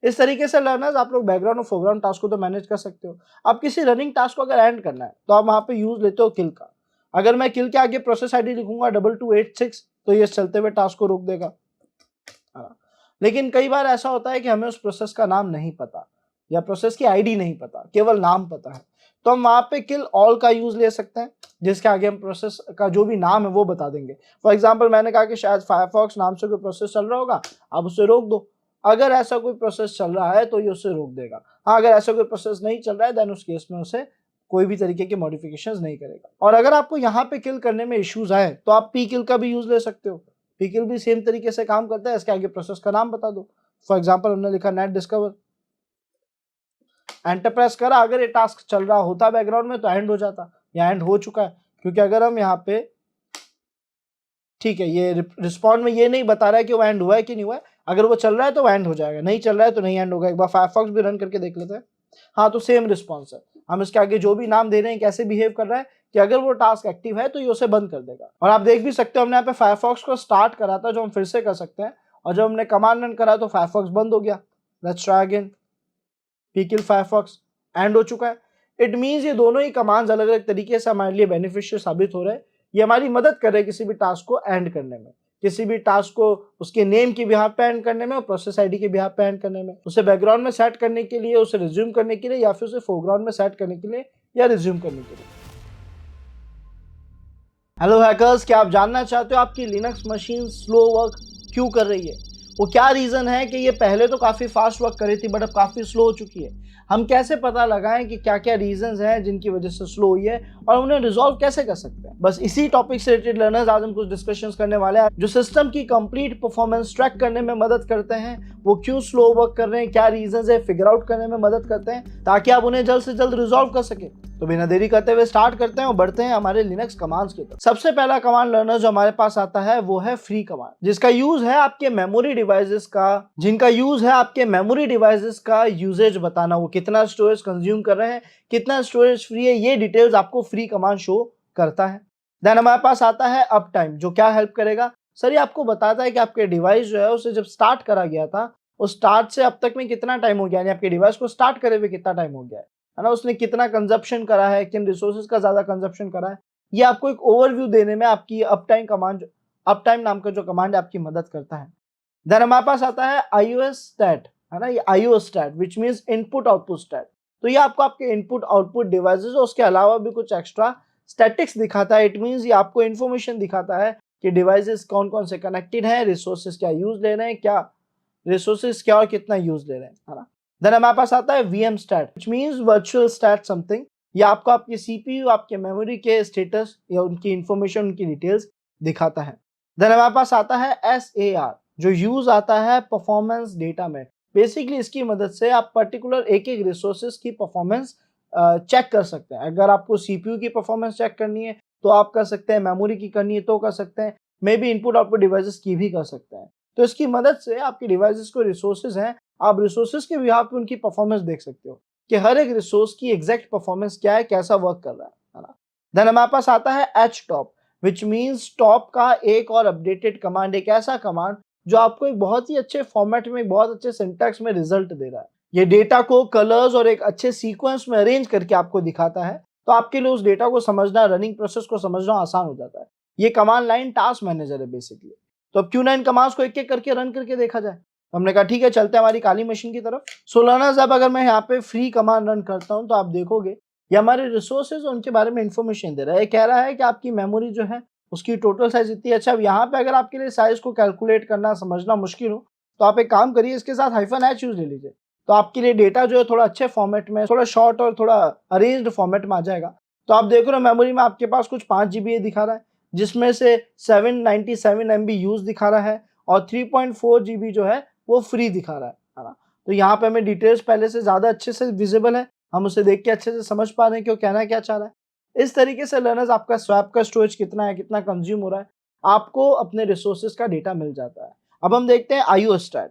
इस तरीके से लर्नर्स आप लोग बैकग्राउंड और फोरग्राउंड टास्क को तो मैनेज कर सकते हो। अब किसी रनिंग टास्क को अगर एंड करना है तो आप वहां पे यूज लेते हो किल का। अगर मैं किल के आगे प्रोसेस आईडी लिखूंगा 2286 तो ये चलते हुए टास्क को रोक देगा। लेकिन कई बार ऐसा होता है कि हमें उस प्रोसेस का नाम नहीं पता या प्रोसेस की आईडी नहीं पता, केवल नाम पता है, तो हम वहां पे किल ऑल का यूज ले सकते हैं, जिसके आगे हम प्रोसेस का जो भी नाम है वो बता देंगे। फॉर एग्जांपल मैंने कहा कि शायद फायरफॉक्स नाम से कोई प्रोसेस चल रहा होगा, आप उसे रोक दो। अगर ऐसा कोई प्रोसेस चल रहा है तो ये उसे रोक देगा। हाँ, अगर ऐसा कोई प्रोसेस नहीं चल रहा है देन उस केस में उसे कोई भी तरीके के मॉडिफिकेशंस नहीं करेगा। और अगर आपको यहाँ पे किल करने में इश्यूज आए तो आप पी किल का भी यूज ले सकते हो। पी किल भी सेम तरीके से काम करता है, इसके आगे प्रोसेस का नाम बता दो। फॉर एग्जाम्पल हमने लिखा नेट डिस्कवर, एंटर प्रेस करा, अगर ये टास्क चल रहा होता बैकग्राउंड में तो एंड हो जाता, या एंड हो चुका है, क्योंकि अगर हम यहाँ पे ठीक है ये रिस्पॉन्ड में ये नहीं बता रहा है कि वो एंड हुआ है कि नहीं हुआ है, अगर वो चल रहा है तो वो एंड हो जाएगा, नहीं चल रहा है तो नहीं एंड होगा। एक बार फायरफॉक्स भी रन करके देख लेते हैं। हाँ, तो सेम रिस्पॉन्स है, हम इसके आगे जो भी नाम दे रहे हैं कैसे बिहेव कर रहा है कि अगर वो टास्क एक्टिव है तो ये उसे बंद कर देगा। और आप देख भी सकते हो हमने यहाँ पे फायरफॉक्स को स्टार्ट करा था, जो हम फिर से कर सकते हैं, और जब हमने कमांड रन करा तो फायरफॉक्स बंद हो गया। Let's try again, pkill Firefox and हो चुका है। इट मींस ये दोनों ही कमांड्स अलग अलग तरीके से हमारे लिए बेनिफिशियल साबित हो रहे हैं। ये हमारी मदद कर रहे हैं किसी भी टास्क को एंड करने में, किसी भी टास्क को उसके नेम की बिहाफ पे एंड करने में और प्रोसेस आईडी के बिहाफ पे एंड करने में, उसे बैकग्राउंड में सेट करने के लिए, उसे रिज्यूम करने के लिए, या फिर उसे फोरग्राउंड में सेट करने के लिए या रिज्यूम करने के लिए। हेलो हैकर्स, क्या आप जानना चाहते हो आपकी लिनक्स मशीन स्लो वर्क क्यों कर रही है? वो क्या रीजन है कि ये पहले तो काफी फास्ट वर्क कर रही थी बट अब काफी स्लो हो चुकी है? हम कैसे पता लगाएं कि क्या क्या रीजंस हैं जिनकी वजह से स्लो हुई है और उन्हें रिजॉल्व कैसे कर सकते हैं? बस इसी टॉपिक से रिलेटेड लर्नर्स आज हम कुछ डिस्कशंस करने वाले हैं जो सिस्टम की कंप्लीट परफॉर्मेंस ट्रैक करने में मदद करते हैं, वो क्यों स्लो वर्क कर रहे हैं, क्या रीजंस है, फिगर आउट करने में मदद करते हैं ताकि आप उन्हें जल्द से जल्द रिजॉल्व कर सके। तो बिना देरी करते हुए स्टार्ट करते हैं और बढ़ते हैं हमारे लिनक्स कमांड्स की तरफ। सबसे पहला कमांड लर्नर जो हमारे पास आता है वो है फ्री कमांड, जिसका यूज है आपके मेमोरी डिवाइसेस का यूजेज बताना, वो कितना स्टोरेज कंज्यूम कर रहे हैं, कितना स्टोरेज फ्री है, ये डिटेल्स आपको फ्री कमांड शो करता है। देन हमारे पास आता है अप टाइम, जो क्या हेल्प करेगा? सर ये आपको बताता है कि आपके डिवाइस जो है उसे जब स्टार्ट करा गया था उस स्टार्ट से अब तक में कितना टाइम हो गया, यानी आपके डिवाइस को स्टार्ट करे हुए कितना टाइम हो गया है ना, उसने कितना कंजप्शन करा है, किन रिसोर्सेज का ज्यादा कंजप्शन करा है, ये आपको एक ओवरव्यू देने में आपकी अप टाइम नाम का जो कमांड है आपकी मदद करता है। देन हमारे पास आता है iOS stat, है ना, ये iOS stat which means input output stat. तो ये आपको आपके इनपुट आउटपुट डिवाइसेस और उसके अलावा भी कुछ एक्स्ट्रा स्टैटिक्स दिखाता है। इट मीन्स ये आपको इन्फॉर्मेशन दिखाता है कि डिवाइसेस कौन कौन से कनेक्टेड हैं, रिसोर्सेज क्या यूज ले रहे हैं, क्या रिसोर्सेज क्या और कितना यूज ले रहे हैं, है ना। देन हमारे पास आता है VM stat which means virtual stat something. ये आपको आपके CPU, आपके मेमोरी के स्टेटस या उनकी इंफॉर्मेशन, उनकी डिटेल्स दिखाता है। देन हमारे पास आता है SAR, जो यूज आता है परफॉर्मेंस डेटा में। बेसिकली इसकी मदद से आप पर्टिकुलर एक एक रिसोर्सेज की परफॉर्मेंस चेक कर सकते हैं। अगर आपको CPU की परफॉर्मेंस चेक करनी है तो आप कर सकते हैं, मेमोरी की करनी है तो कर सकते हैं, may be input output devices की भी कर सकते हैं। तो इसकी मदद से आपके डिवाइसेस को रिसोर्सेज हैं, आप रिसोर्सेज के बिहाफ पे उनकी परफॉर्मेंस देख सकते हो कि हर एक रिसोर्स की एग्जैक्ट परफॉर्मेंस क्या है, कैसा वर्क कर रहा है ना। देन हमारे पास आता है htop विच मीन्स टॉप का एक और अपडेटेड कमांड, एक ऐसा कमांड जो आपको एक बहुत ही अच्छे फॉर्मेट में, बहुत अच्छे सिंटैक्स में रिजल्ट दे रहा है। ये डेटा को कलर्स और एक अच्छे सीक्वेंस में अरेंज करके आपको दिखाता है, तो आपके लिए उस डेटा को समझना, रनिंग प्रोसेस को समझना आसान हो जाता है। ये कमांड लाइन टास्क मैनेजर है बेसिकली। तो अब क्यों ना इन कमांड्स को एक एक करके रन करके देखा जाए। तो हमने कहा ठीक है, चलते हैं हमारी काली मशीन की तरफ। सो लर्नर्स, अब अगर मैं यहाँ पे फ्री कमांड रन करता हूँ तो आप देखोगे ये हमारे रिसोर्सेज उनके बारे में इंफॉर्मेशन दे रहा है। ये कह रहा है कि आपकी मेमोरी जो है उसकी टोटल साइज इतनी। अच्छा, अब यहाँ पे अगर आपके लिए साइज को कैलकुलेट करना, समझना मुश्किल हो तो आप एक काम करिए, इसके साथ -h यूज ले लीजिए, तो आपके लिए डेटा जो है थोड़ा अच्छे फॉर्मेट में, थोड़ा शॉर्ट और थोड़ा अरेंज्ड फॉर्मेट में आ जाएगा। तो आप देख रहे हो मेमोरी में आपके पास कुछ 5 GB दिखा रहा है, जिसमें से 797 MB यूज दिखा रहा है और 3.4 GB जो है वो फ्री दिखा रहा है ना। तो यहाँ पे हमें डिटेल्स पहले से ज्यादा अच्छे से विजिबल है, हम उसे देख के अच्छे से समझ पा रहे हैं कि वो कहना क्या चाह रहा है। इस तरीके से लर्नर्स आपका स्वैप का स्टोरेज कितना है, कितना कंज्यूम हो रहा है, आपको अपने रिसोर्सेज का डेटा मिल जाता है। अब हम देखते हैं iOS stat,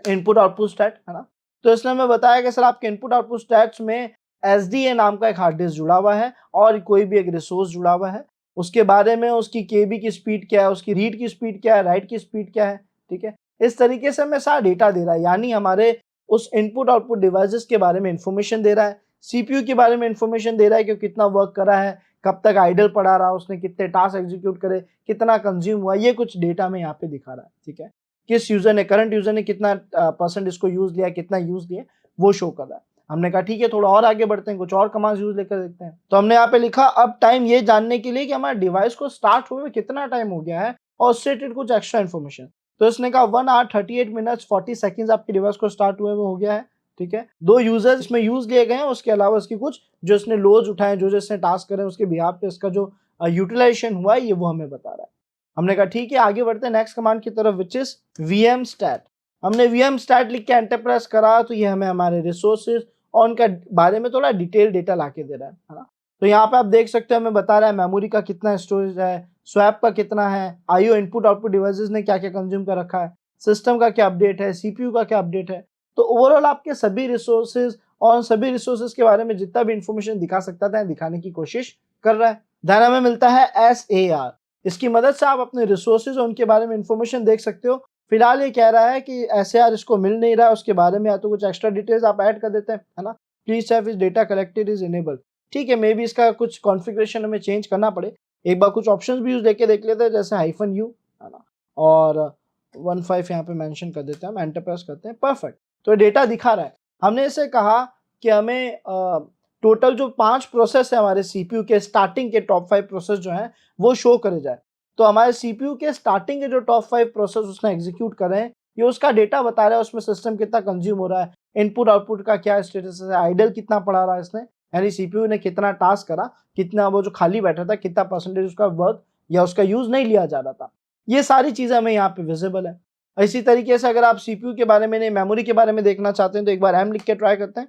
input output stat, है ना। तो इसने हमें बताया कि सर आपके इनपुट आउटपुट स्टैट्स में SDA नाम का एक हार्ड डिस्क जुड़ा हुआ है और कोई भी एक रिसोर्स जुड़ा हुआ है, उसके बारे में उसकी KB की स्पीड क्या है, उसकी रीड की स्पीड क्या है, राइट की स्पीड क्या है, ठीक है। इस तरीके से हमें सारा डेटा दे रहा है, यानी हमारे उस इनपुट आउटपुट डिवाइसेस के बारे में इंफॉर्मेशन दे रहा है, सीपीयू के बारे में इंफॉर्मेशन दे रहा है कि कितना वर्क करा है, कब तक आइडल पड़ा रहा, उसने कितने टास्क एग्जीक्यूट करे, कितना कंज्यूम हुआ, ये कुछ डेटा में यहाँ पे दिखा रहा है। ठीक है, किस यूजर ने, करंट यूजर ने कितना परसेंट इसको यूज लिया, कितना यूज लिया, वो शो कर रहा है। हमने कहा ठीक है थोड़ा और आगे बढ़ते हैं, कुछ और कमांड्स यूज लेकर देखते हैं। तो हमने यहाँ पे लिखा अब टाइम, ये जानने के लिए कि हमारे डिवाइस को स्टार्ट हुए कितना टाइम हो गया है और उससे रिलेटेड कुछ एक्स्ट्रा इन्फॉर्मेशन। तो इसने कहा 1 hour 38 minutes 40 seconds आपके डिवाइस को स्टार्ट हुए हो गया है। ठीक है, 2 यूजर्स इसमें यूज लिए गए हैं, उसके अलावा इसकी कुछ जो इसने लोड उठाए, जो इसने टास्क करे, उसके बिहाफ पे इसका जो यूटिलाइजेशन हुआ है ये वो हमें बता रहा है। हमने कहा ठीक है आगे बढ़ते हैं नेक्स्ट कमांड की तरफ, विच इज वीएम स्टैट। हमने वीएम स्टैट लिख के एंटर प्रेस करा तो ये हमें हमारे रिसोर्सेज और उनका बारे में थोड़ा डिटेल डेटा लाके दे रहा है ना। तो यहाँ पे आप देख सकते हो हमें बता रहा है मेमोरी का कितना स्टोरेज है, स्वैप का कितना है, आईओ इनपुट आउटपुट डिवाइसेस ने क्या क्या कंज्यूम कर रखा है, सिस्टम का क्या अपडेट है, सीपीयू का क्या अपडेट है। तो ओवरऑल आपके सभी रिसोर्सेज और सभी रिसोर्सेज के बारे में जितना भी इंफॉर्मेशन दिखा सकता था दिखाने की कोशिश कर रहा है। देन हमें मिलता है SAR। इसकी मदद से आप अपने रिसोर्सेज और उनके बारे में इंफॉर्मेशन देख सकते हो। फिलहाल ये कह रहा है कि SAR इसको मिल नहीं रहा है, उसके बारे में या तो कुछ एक्स्ट्रा डिटेल्स आप ऐड कर देते हैं, है ना। Please have is data collected is enable. ठीक है, मे बी इसका कुछ कॉन्फ़िगरेशन हमें चेंज करना पड़े। एक बार कुछ ऑप्शंस भी यूज लेके देख लेते हैं, जैसे -u, है ना, और 15 यहाँ पे मेंशन कर देते हैं, हम एंटर प्रेस करते हैं, परफेक्ट। तो डेटा दिखा रहा है। हमने इसे कहा कि हमें टोटल जो 5 प्रोसेस है हमारे सीपीयू के, स्टार्टिंग के टॉप 5 प्रोसेस जो हैं वो शो करे जाए। तो हमारे सीपीयू के स्टार्टिंग के जो टॉप 5 प्रोसेस उसने एग्जीक्यूट करे हैं, ये उसका डेटा बता रहा है, उसमें सिस्टम कितना कंज्यूम हो रहा है, इनपुट आउटपुट का क्या स्टेटस है, आइडल कितना पड़ा रहा है इसने, यानी सीपीयू ने कितना टास्क करा, कितना वो जो खाली बैठा था, कितना परसेंटेज उसका वर्क या उसका यूज नहीं लिया जा रहा था। ये सारी चीजें हमें यहाँ पे विजिबल है। इसी तरीके से अगर आप सीपीयू के बारे में नहीं, मेमोरी के बारे में देखना चाहते हैं तो एक बार एम लिख के ट्राई करते हैं,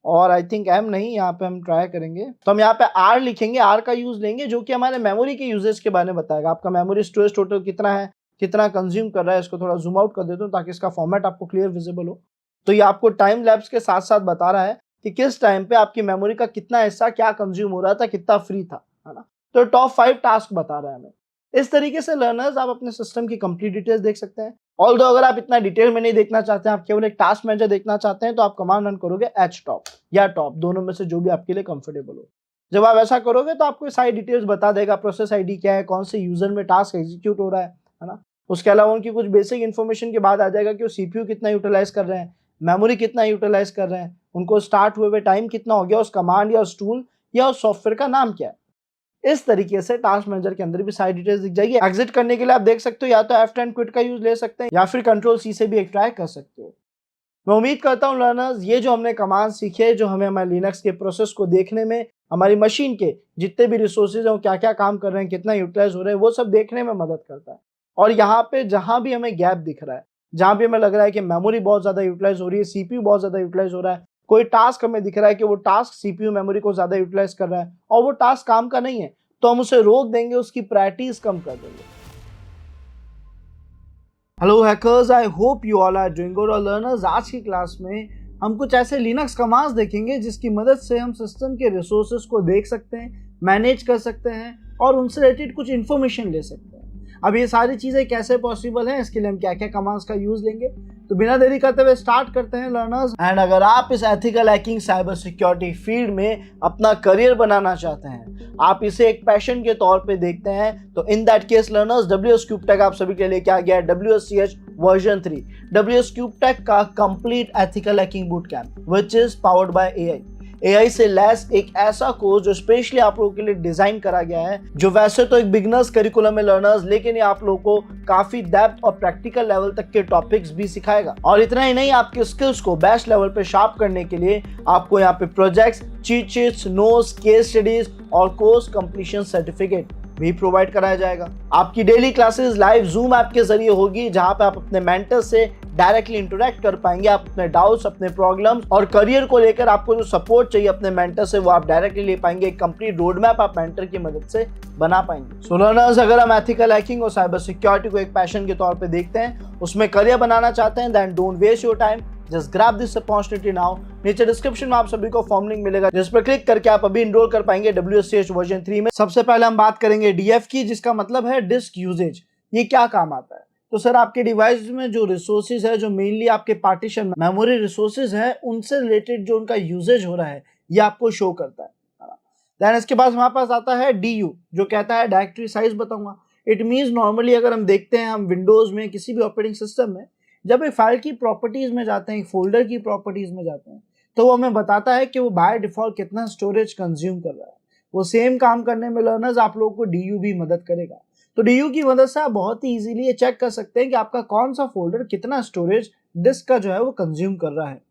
और आई थिंक एम नहीं, यहाँ पे हम ट्राई करेंगे तो हम यहाँ पे आर लिखेंगे, आर का यूज लेंगे जो कि हमारे मेमोरी के यूजेस के बारे में बताएगा। आपका मेमोरी स्टोरेज टोटल कितना है, कितना कंज्यूम कर रहा है। इसको थोड़ा जूम आउट कर देता हूँ ताकि इसका फॉर्मेट आपको क्लियर विजिबल हो। तो ये आपको टाइम लैप्स के साथ साथ बता रहा है कि किस टाइम पे आपकी मेमोरी का कितना हिस्सा क्या कंज्यूम हो रहा था, कितना फ्री था, है ना। तो टॉप 5 टास्क बता रहा है हमें। इस तरीके से लर्नर्स आप अपने सिस्टम की कंप्लीट डिटेल्स देख सकते हैं। ऑल्दो अगर आप इतना डिटेल में नहीं देखना चाहते हैं, आप केवल एक टास्क मैनेजर देखना चाहते हैं, तो आप कमांड रन करोगे htop या टॉप, दोनों में से जो भी आपके लिए कंफर्टेबल हो। जब आप ऐसा करोगे तो आपको सारी डिटेल्स बता देगा, प्रोसेस आईडी क्या है, कौन से यूजर में टास्क एग्जीक्यूट हो रहा है ना। उसके अलावा उनकी कुछ बेसिक इन्फॉर्मेशन के बाद आ जाएगा कि वो सीपीयू कितना यूटिलाइज कर रहे हैं, मेमोरी कितना यूटिलाइज कर रहे हैं, उनको स्टार्ट हुए हुए टाइम कितना हो गया, उस कमांड या उस टूल या उस सॉफ्टवेयर का नाम क्या है। इस तरीके से टास्क मैनेजर के अंदर भी सारी डिटेल्स दिख जाएगी। एग्जिट करने के लिए आप देख सकते हो या तो F10 क्विट का यूज ले सकते हैं या फिर Ctrl+C से भी एक ट्राई कर सकते हो। मैं उम्मीद करता हूँ लर्नर्स ये जो हमने कमांड सीखे, जो हमें हमारे लिनक्स के प्रोसेस को देखने में, हमारी मशीन के जितने भी रिसोर्सेज हैं वो क्या क्या काम कर रहे हैं, कितना यूटिलाइज हो रहे हैं, वो सब देखने में मदद करता है। और यहाँ पे जहाँ भी हमें गैप दिख रहा है, जहाँ भी हमें लग रहा है कि मेमोरी बहुत ज्यादा यूटिलाइज हो रही है, सीपीयू बहुत ज्यादा यूटिलाइज हो रहा है, कोई टास्क हमें दिख रहा है कि वो टास्क सीपीयू मेमोरी को ज्यादा यूटिलाइज कर रहा है और वो टास्क काम का नहीं है, तो हम उसे रोक देंगे, उसकी प्रायोरिटीज कम कर देंगे। Hello hackers, I hope you all are doing good. और लर्नर्स, आज की क्लास में हम कुछ ऐसे लिनक्स कमांड्स देखेंगे जिसकी मदद से हम सिस्टम के रिसोर्सेज को देख सकते हैं, मैनेज कर सकते हैं और उनसे रिलेटेड कुछ इन्फॉर्मेशन ले सकते हैं। अब ये सारी चीज़ें कैसे पॉसिबल हैं, इसके लिए हम क्या क्या कमांड्स का यूज लेंगे, तो बिना देरी करते हुए स्टार्ट करते हैं लर्नर्स। एंड अगर आप इस ethical hacking cyber security field में अपना करियर बनाना चाहते हैं, आप इसे एक पैशन के तौर पे देखते हैं, तो in that case learners WS CubeTech आप सभी के लिए क्या गया है, WSCH वर्जन 3 WS CubeTech का complete ethical hacking boot camp which is powered by AI से लैस एक ऐसा कोर्स जो स्पेशली आप लोगों के लिए डिजाइन करा गया है, जो वैसे तो एक बिगनर्स करिकुलम है लर्नर्स, लेकिन ये आप लोगों को काफी डेप्थ और प्रैक्टिकल लेवल तक के टॉपिक्स भी सिखाएगा। और इतना ही नहीं, आपके स्किल्स को बेस्ट लेवल पे शार्प करने के लिए आपको यहाँ पे projects, cheat sheets, notes, case studies और कोर्स कंप्लीशन सर्टिफिकेट भी प्रोवाइड कराया जाएगा। आपकी daily classes live zoom app के जरिए होगी, जहां पे आप अपने मेंटर से डायरेक्टली इंटरेक्ट कर पाएंगे। आप अपने डाउट्स, अपने प्रॉब्लम्स और करियर को लेकर आपको जो सपोर्ट चाहिए अपने मेंटर से, वो आप डायरेक्टली ले पाएंगे। एक कंप्लीट रोड मैप आप मेंटर की मदद से बना पाएंगे। सो लर्नर्स, अगर हम एथिकल हैकिंग और साइबर सिक्योरिटी को एक पैशन के तौर पे देखते हैं, उसमें करियर बनाना चाहते हैं, then don't waste your time, just grab this opportunity now. नीचे डिस्क्रिप्शन में आप सभी को फॉर्म लिंक मिलेगा, जिस पर क्लिक करके आप अभी इनरोल कर पाएंगे WSCH वर्जन 3 में। सबसे पहले हम बात करेंगे DF की, जिसका मतलब है डिस्क यूजेज। ये क्या काम आता है? तो सर आपके डिवाइस में जो रिसोर्सेज है, जो मेनली आपके पार्टीशन मेमोरी रिसोर्सेज है, उनसे रिलेटेड जो उनका यूजेज हो रहा है ये आपको शो करता है। देन इसके बाद हमारे पास आता है DU, जो कहता है डायरेक्टरी साइज बताऊंगा। इट मीन्स नॉर्मली अगर हम देखते हैं, हम विंडोज में किसी भी ऑपरेटिंग सिस्टम में जब एक फाइल की प्रॉपर्टीज में जाते हैं, एक फोल्डर की प्रॉपर्टीज में जाते हैं, तो वो हमें बताता है कि वो बाय डिफॉल्ट कितना स्टोरेज कंज्यूम कर रहा है। वो सेम काम करने में लर्नर्स आप लोगों को DU भी मदद करेगा। तो DU की मदद से आप बहुत ही इजीली ये चेक कर सकते हैं कि आपका कौन सा फोल्डर कितना स्टोरेज डिस्क का जो है वो कंज्यूम कर रहा है।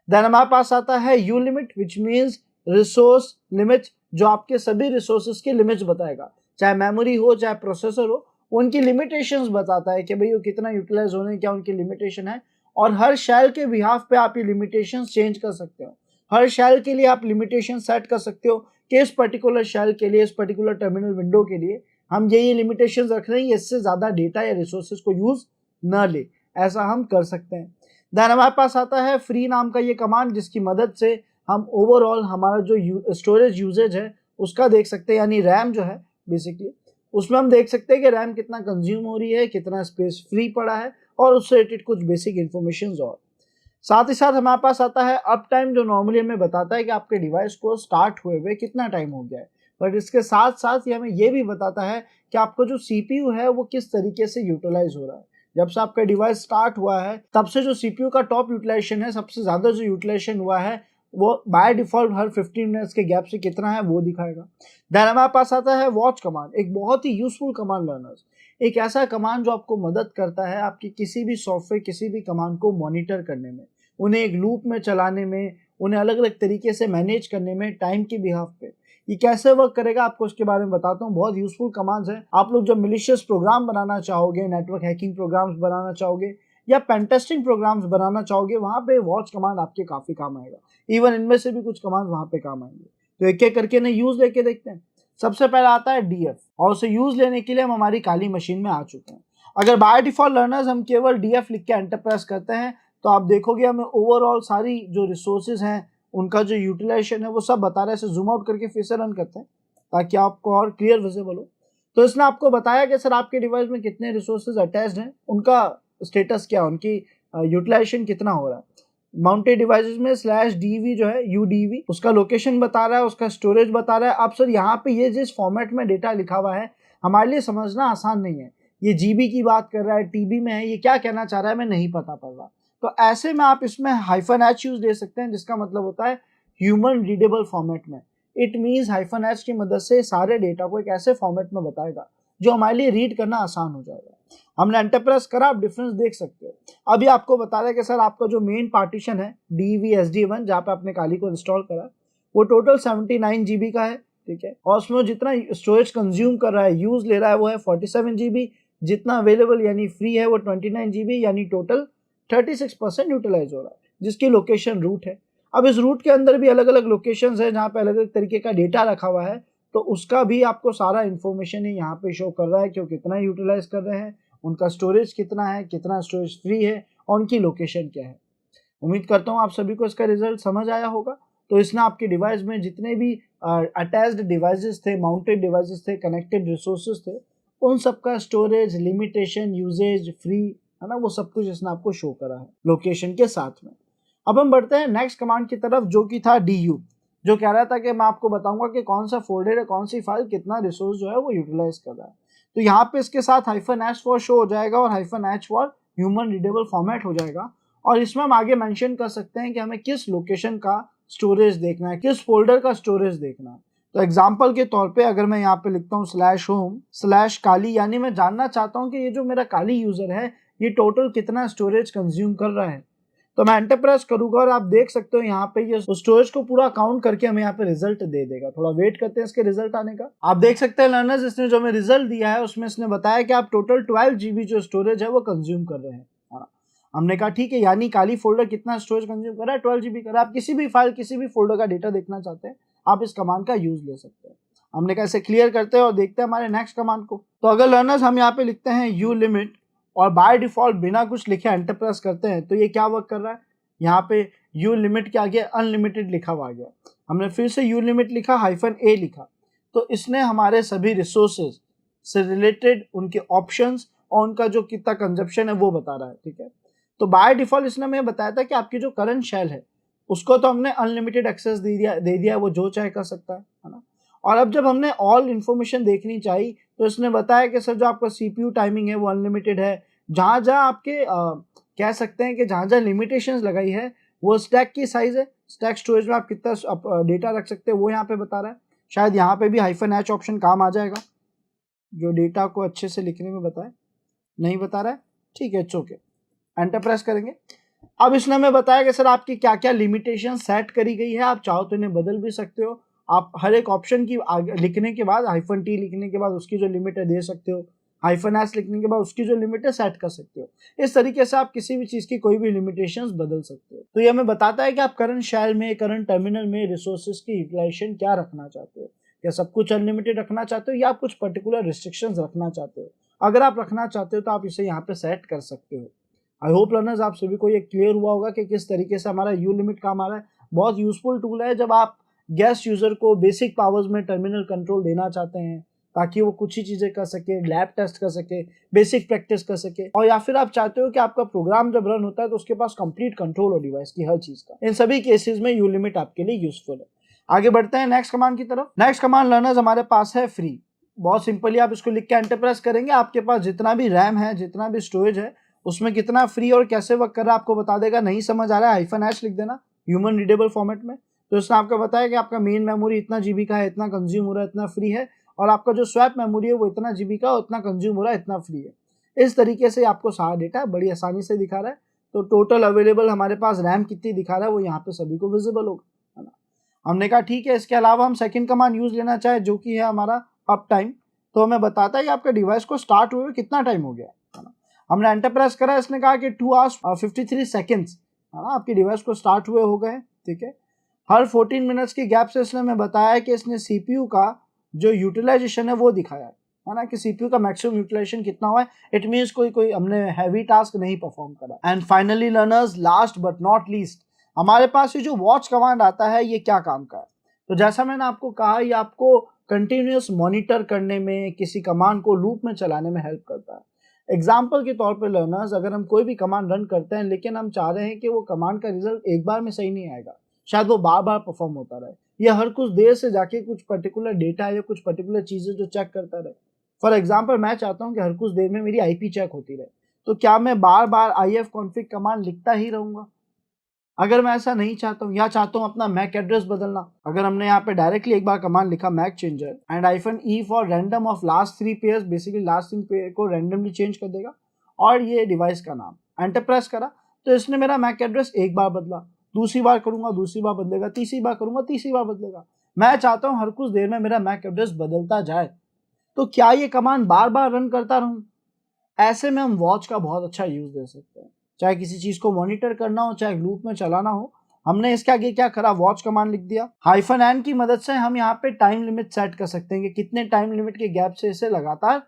देन हमारे पास आता है U limit, which means resource limit, जो आपके सभी रिसोर्सेज की लिमिट्स बताएगा, चाहे मेमोरी हो चाहे प्रोसेसर हो, उनकी लिमिटेशंस बताता है कि भाई वो कितना यूटिलाइज होने, क्या उनकी लिमिटेशन है। और हर शैल के बिहाफ पे आप ये लिमिटेशंस चेंज कर सकते हो। हर शैल के लिए आप लिमिटेशन सेट कर सकते हो कि इस पर्टिकुलर शैल के लिए, इस पर्टिकुलर टर्मिनल विंडो के लिए हम ये लिमिटेशंस रख रहे हैं, इससे ज़्यादा डेटा या रिसोर्सेज को यूज़ न ले, ऐसा हम कर सकते हैं। देन हमारे पास आता है फ्री नाम का ये कमांड, जिसकी मदद से हम ओवरऑल हमारा जो स्टोरेज यूजेज है उसका देख सकते हैं, यानी रैम जो है बेसिकली उसमें हम देख सकते हैं कि रैम कितना कंज्यूम हो रही है, कितना स्पेस फ्री पड़ा है, और उससे रिलेटेड कुछ बेसिक इन्फॉर्मेशन। और साथ ही साथ हमारे पास आता है अप टाइम, जो नॉर्मली हमें बताता है कि आपके डिवाइस को स्टार्ट हुए हुए कितना टाइम हो गया है। बट इसके साथ साथ ये हमें ये भी बताता है कि आपका जो CPU है वो किस तरीके से यूटिलाइज हो रहा है। जब से आपका डिवाइस स्टार्ट हुआ है तब से जो CPU का टॉप यूटिलाइजेशन है, सबसे ज़्यादा जो यूटिलाइजेशन हुआ है, वो बाय डिफॉल्ट हर 15 मिनट्स के गैप से कितना है वो दिखाएगा। देन हमारे पास आता है वॉच कमांड, एक बहुत ही यूजफुल कमांड लर्नर्स, एक ऐसा कमांड जो आपको मदद करता है आपकी किसी भी सॉफ्टवेयर, किसी भी कमांड को मॉनिटर करने में, उन्हें एक लूप में चलाने में, उन्हें अलग अलग तरीके से मैनेज करने में, टाइम के बिहाफ पे। ये कैसे वर्क करेगा आपको उसके बारे में बताता हूँ। बहुत यूजफुल कमांड्स हैं। आप लोग जब मिलिशियस प्रोग्राम बनाना चाहोगे, नेटवर्क हैकिंग प्रोग्राम्स बनाना चाहोगे या पेनटेस्टिंग प्रोग्राम्स बनाना चाहोगे, वहां पे वॉच कमांड आपके काफी काम आएगा। इवन इनमें से भी कुछ कमांड वहां पे काम आएंगे। तो एक एक करके ना यूज लेके देखते हैं। सबसे पहला आता है DF, और उसे यूज लेने के लिए हम हमारी काली मशीन में आ चुके हैं। अगर बाय डिफॉल्ट लर्नर्स हम केवल DF लिख के एंटर प्रेस करते हैं तो आप देखोगे हमें ओवरऑल सारी जो रिसोर्सेज हैं उनका जो यूटिलाइजेशन है वो सब बता रहा है। इसे जूम आउट करके फिर से रन करते हैं ताकि आपको और क्लियर विजिबल हो। तो इसने आपको बताया कि सर आपके डिवाइस में कितने रिसोर्सेज अटैच्ड हैं, उनका स्टेटस क्या है, उनकी यूटिलाइजेशन कितना हो रहा है। माउंटेड डिवाइसेस में /DV जो है UDV, उसका लोकेशन बता रहा है, उसका स्टोरेज बता रहा है। अब सर यहाँ पे ये जिस फॉर्मेट में डेटा लिखा हुआ है हमारे लिए समझना आसान नहीं है। ये GB की बात कर रहा है, TB में है, ये क्या कहना चाह रहा है हमें नहीं पता पड़ रहा। तो ऐसे में आप इसमें -H यूज दे सकते हैं, जिसका मतलब होता है ह्यूमन रीडेबल फॉर्मेट में। इट मीन्स -H की मदद से सारे डेटा को एक ऐसे फॉर्मेट में बताएगा जो हमारे लिए रीड करना आसान हो जाएगा। हमने एंटर प्रेस करा, आप डिफरेंस देख सकते हो। अभी आपको बता रहा है कि सर आपका जो मेन पार्टीशन है DVSD1, जहाँ पे आपने काली को इंस्टॉल करा, वो टोटल 79 GB का है, ठीक है। और उसमें जितना स्टोरेज कंज्यूम कर रहा है, यूज ले रहा है, वो है 47 GB। जितना अवेलेबल यानी फ्री है वो 29 GB, यानी टोटल 36% यूटिलाइज हो रहा है, जिसकी लोकेशन रूट है। अब इस रूट के अंदर भी अलग अलग लोकेशंस है जहाँ पे अलग अलग तरीके का डेटा रखा हुआ है, तो उसका भी आपको सारा इन्फॉर्मेशन ही यहाँ पे शो कर रहा है कि वो कितना यूटिलाइज कर रहे हैं, उनका स्टोरेज कितना है, कितना स्टोरेज फ्री है, और उनकी लोकेशन क्या है। उम्मीद करता हूँ आप सभी को इसका रिजल्ट समझ आया होगा। तो इसने आपके डिवाइस में जितने भी अटैच्ड डिवाइसेस थे, माउंटेड डिवाइसेस थे, कनेक्टेड रिसोर्सेज थे, उन सबका स्टोरेज, लिमिटेशन, यूजेज, फ्री, है ना, वो सब कुछ इसने आपको शो करा है लोकेशन के साथ में। अब हम बढ़ते हैं नेक्स्ट कमांड की तरफ, जो कि था DU, जो कह रहा था कि मैं आपको बताऊंगा कि कौन सा फोल्डर है, कौन सी फाइल कितना रिसोर्स जो है वो यूटिलाइज कर रहा है। तो यहाँ पे इसके साथ -H फॉर शो हो जाएगा और -H for human readable format हो जाएगा। और इसमें हम आगे मेंशन कर सकते हैं कि हमें किस लोकेशन का स्टोरेज देखना है, किस फोल्डर का स्टोरेज देखना है। तो एग्जाम्पल के तौर पे अगर मैं यहाँ पे लिखता हूँ /home/काली, यानी मैं जानना चाहता हूँ कि ये जो मेरा काली यूजर है ये टोटल कितना स्टोरेज कंज्यूम कर रहा है, तो मैं एंटर प्रेस करूंगा और आप देख सकते हो यहाँ पे ये स्टोरेज को पूरा काउंट करके हमें यहाँ पे रिजल्ट दे देगा। थोड़ा वेट करते हैं इसके रिजल्ट आने का। आप देख सकते हैं लर्नर्स, इसने जो हमें रिजल्ट दिया है उसमें इसने बताया कि आप टोटल 12 GB जो स्टोरेज है वो कंज्यूम कर रहे हैं। हमने कहा ठीक है, यानी काली फोल्डर कितना स्टोरेज कंज्यूम कर रहा है, 12 GB कर रहा है। आप किसी भी फाइल, किसी भी फोल्डर का डेटा देखना चाहते हैं, आप इस कमांड का यूज ले सकते हैं। हमने कहा इसे क्लियर करते हैं और देखते हैं हमारे नेक्स्ट कमांड को। तो अगर लर्नर्स हम यहाँ पे लिखते हैं U लिमिट और बाय डिफॉल्ट बिना कुछ लिखे एंटर प्रेस करते हैं, तो ये क्या वर्क कर रहा है, यहाँ पे U लिमिट के आगे अनलिमिटेड लिखा हुआ आ गया। हमने फिर से U लिमिट लिखा, -A लिखा, तो इसने हमारे सभी रिसोर्सेज से रिलेटेड उनके ऑप्शंस और उनका जो कितना कंजप्शन है वो बता रहा है, ठीक है। तो बाय डिफॉल्ट इसने हमें बताया था कि आपकी जो करंट शेल है उसको तो हमने अनलिमिटेड एक्सेस दे दिया, वो जो चाहे कर सकता है ना। और अब जब हमने ऑल इन्फॉर्मेशन देखनी चाहिए तो इसने बताया कि सर जो आपका सीपीयू टाइमिंग है वो अनलिमिटेड है। जहाँ जहाँ आपके कह सकते हैं कि जहाँ जहाँ लिमिटेशंस लगाई है वो स्टैक की साइज है, स्टैक स्टोरेज में आप कितना डेटा रख सकते हैं वो यहाँ पे बता रहा है। शायद यहाँ पे भी -H ऑप्शन काम आ जाएगा जो डेटा को अच्छे से लिखने में बताए। नहीं बता रहा है, ठीक है, इट्स ओके, एंटर प्रेस करेंगे। अब इसने हमें बताया कि सर आपकी क्या क्या लिमिटेशन सेट करी गई है, आप चाहो तो इन्हें बदल भी सकते हो। आप हर एक ऑप्शन की लिखने के बाद -T लिखने के बाद उसकी जो लिमिट है दे सकते हो, -S लिखने के बाद उसकी जो लिमिट है सेट कर सकते हो। इस तरीके से आप किसी भी चीज़ की कोई भी लिमिटेशंस बदल सकते हो। तो ये हमें बताता है कि आप करंट शेल में, करंट टर्मिनल में रिसोर्सेज की यूटिलाइजेशन क्या रखना चाहते हो। क्या सब कुछ अनलिमिटेड रखना चाहते हो या आप कुछ पर्टिकुलर रिस्ट्रिक्शंस रखना चाहते हो। अगर आप रखना चाहते हो तो आप इसे यहाँ पे सेट कर सकते हो। आई होप लर्नर्स आप सभी को ये क्लियर हुआ होगा कि किस तरीके से हमारा यू लिमिट काम आ रहा है। बहुत यूजफुल टूल है जब आप गेस्ट यूजर को बेसिक पावर्स में टर्मिनल कंट्रोल देना चाहते हैं ताकि वो कुछ ही चीजें कर सके, लैब टेस्ट कर सके, बेसिक प्रैक्टिस कर सके, और या फिर आप चाहते हो कि आपका प्रोग्राम जब रन होता है तो उसके पास कंप्लीट कंट्रोल हो डिवाइस की हर चीज का। इन सभी केसेस में यू लिमिट आपके लिए यूजफुल है। आगे बढ़ते हैं नेक्स्ट कमांड की तरफ। नेक्स्ट कमांड लर्नर्स हमारे पास है फ्री। बहुत सिंपली आप इसको लिख के एंटर प्रेस करेंगे, आपके पास जितना भी रैम है, जितना भी स्टोरेज है, उसमें कितना फ्री और कैसे वर्क कर रहा है आपको बता देगा। नहीं समझ आ रहा है -H लिख देना ह्यूमन रीडेबल फॉर्मेट में। तो इसने आपको बताया कि आपका मेन मेमोरी इतना जीबी का है, इतना कंज्यूम हो रहा है, इतना फ्री है, और आपका जो स्वैप मेमोरी है वो इतना जीबी का, उतना कंज्यूम हो रहा है, इतना फ्री है। इस तरीके से आपको सारा डेटा बड़ी आसानी से दिखा रहा है। तो टोटल अवेलेबल हमारे पास रैम कितनी दिखा रहा है वो यहाँ पे सभी को विजिबल होगा, है ना। हमने कहा ठीक है, इसके अलावा हम सेकंड कमांड यूज लेना चाहे जो कि है हमारा अप टाइम। तो हमें बताता है कि आपका डिवाइस को स्टार्ट हुए कितना टाइम हो गया, है ना। हमने एंटर प्रेस करा, इसने कहा कि 2 hours 53 seconds, है ना, आपकी डिवाइस को स्टार्ट हुए हो गए, ठीक है। हर 14 मिनट्स की गैप से इसने हमें बताया कि इसने सीपीयू का जो यूटिलाइजेशन है वो दिखाया है ना, कि सीपीयू का मैक्सिमम यूटिलाइजेशन कितना हुआ है। इट मींस कोई हमने हैवी टास्क नहीं परफॉर्म करा। And finally learners, last but not least, हमारे पास ये जो वॉच कमांड आता है ये क्या काम का है। तो जैसा मैंने आपको कहा, ये आपको कंटिन्यूअस मॉनिटर करने में, किसी कमांड को लूप में चलाने में हेल्प करता है। एग्जाम्पल के तौर पे लर्नर्स, अगर हम कोई भी कमांड रन करते हैं लेकिन हम चाह रहे हैं कि वो कमांड का रिजल्ट एक बार में सही नहीं आएगा, शायद वो बार बार परफॉर्म होता रहे, या हर कुछ देर से जाके कुछ पर्टिकुलर डेटा या कुछ पर्टिकुलर चीजें जो चेक करता रहे। फॉर एग्जाम्पल मैं चाहता हूँ कि हर कुछ देर में मेरी आईपी चेक होती रहे, तो क्या मैं बार बार ifconfig कमांड लिखता ही रहूंगा? अगर मैं ऐसा नहीं चाहता हूँ, या चाहता हूँ अपना मैक एड्रेस बदलना, अगर हमने यहाँ पे डायरेक्टली एक बार कमांड लिखा Mac changer and -E for random of last 3 pairs, basically last 3 pair को रैंडमली चेंज कर देगा, और ये डिवाइस का नाम। एंटर प्रेस करा तो इसने मेरा मैक एड्रेस एक बार बदला, दूसरी बार करूंगा दूसरी बार बदलेगा, तीसरी बार करूंगा तीसरी बार बदलेगा। मैं चाहता हूँ हर कुछ देर में मेरा मैक एड्रेस बदलता जाए, तो क्या ये कमांड बार बार रन करता रहूं? ऐसे में हम वॉच का बहुत अच्छा यूज दे सकते हैं, चाहे किसी चीज को मॉनिटर करना हो, चाहे लूप में चलाना हो। हमने इसके आगे क्या करा, वॉच कमांड लिख दिया। -N की मदद से हम यहाँ पे टाइम लिमिट सेट कर सकते हैं कि कितने टाइम लिमिट के गैप से इसे लगातार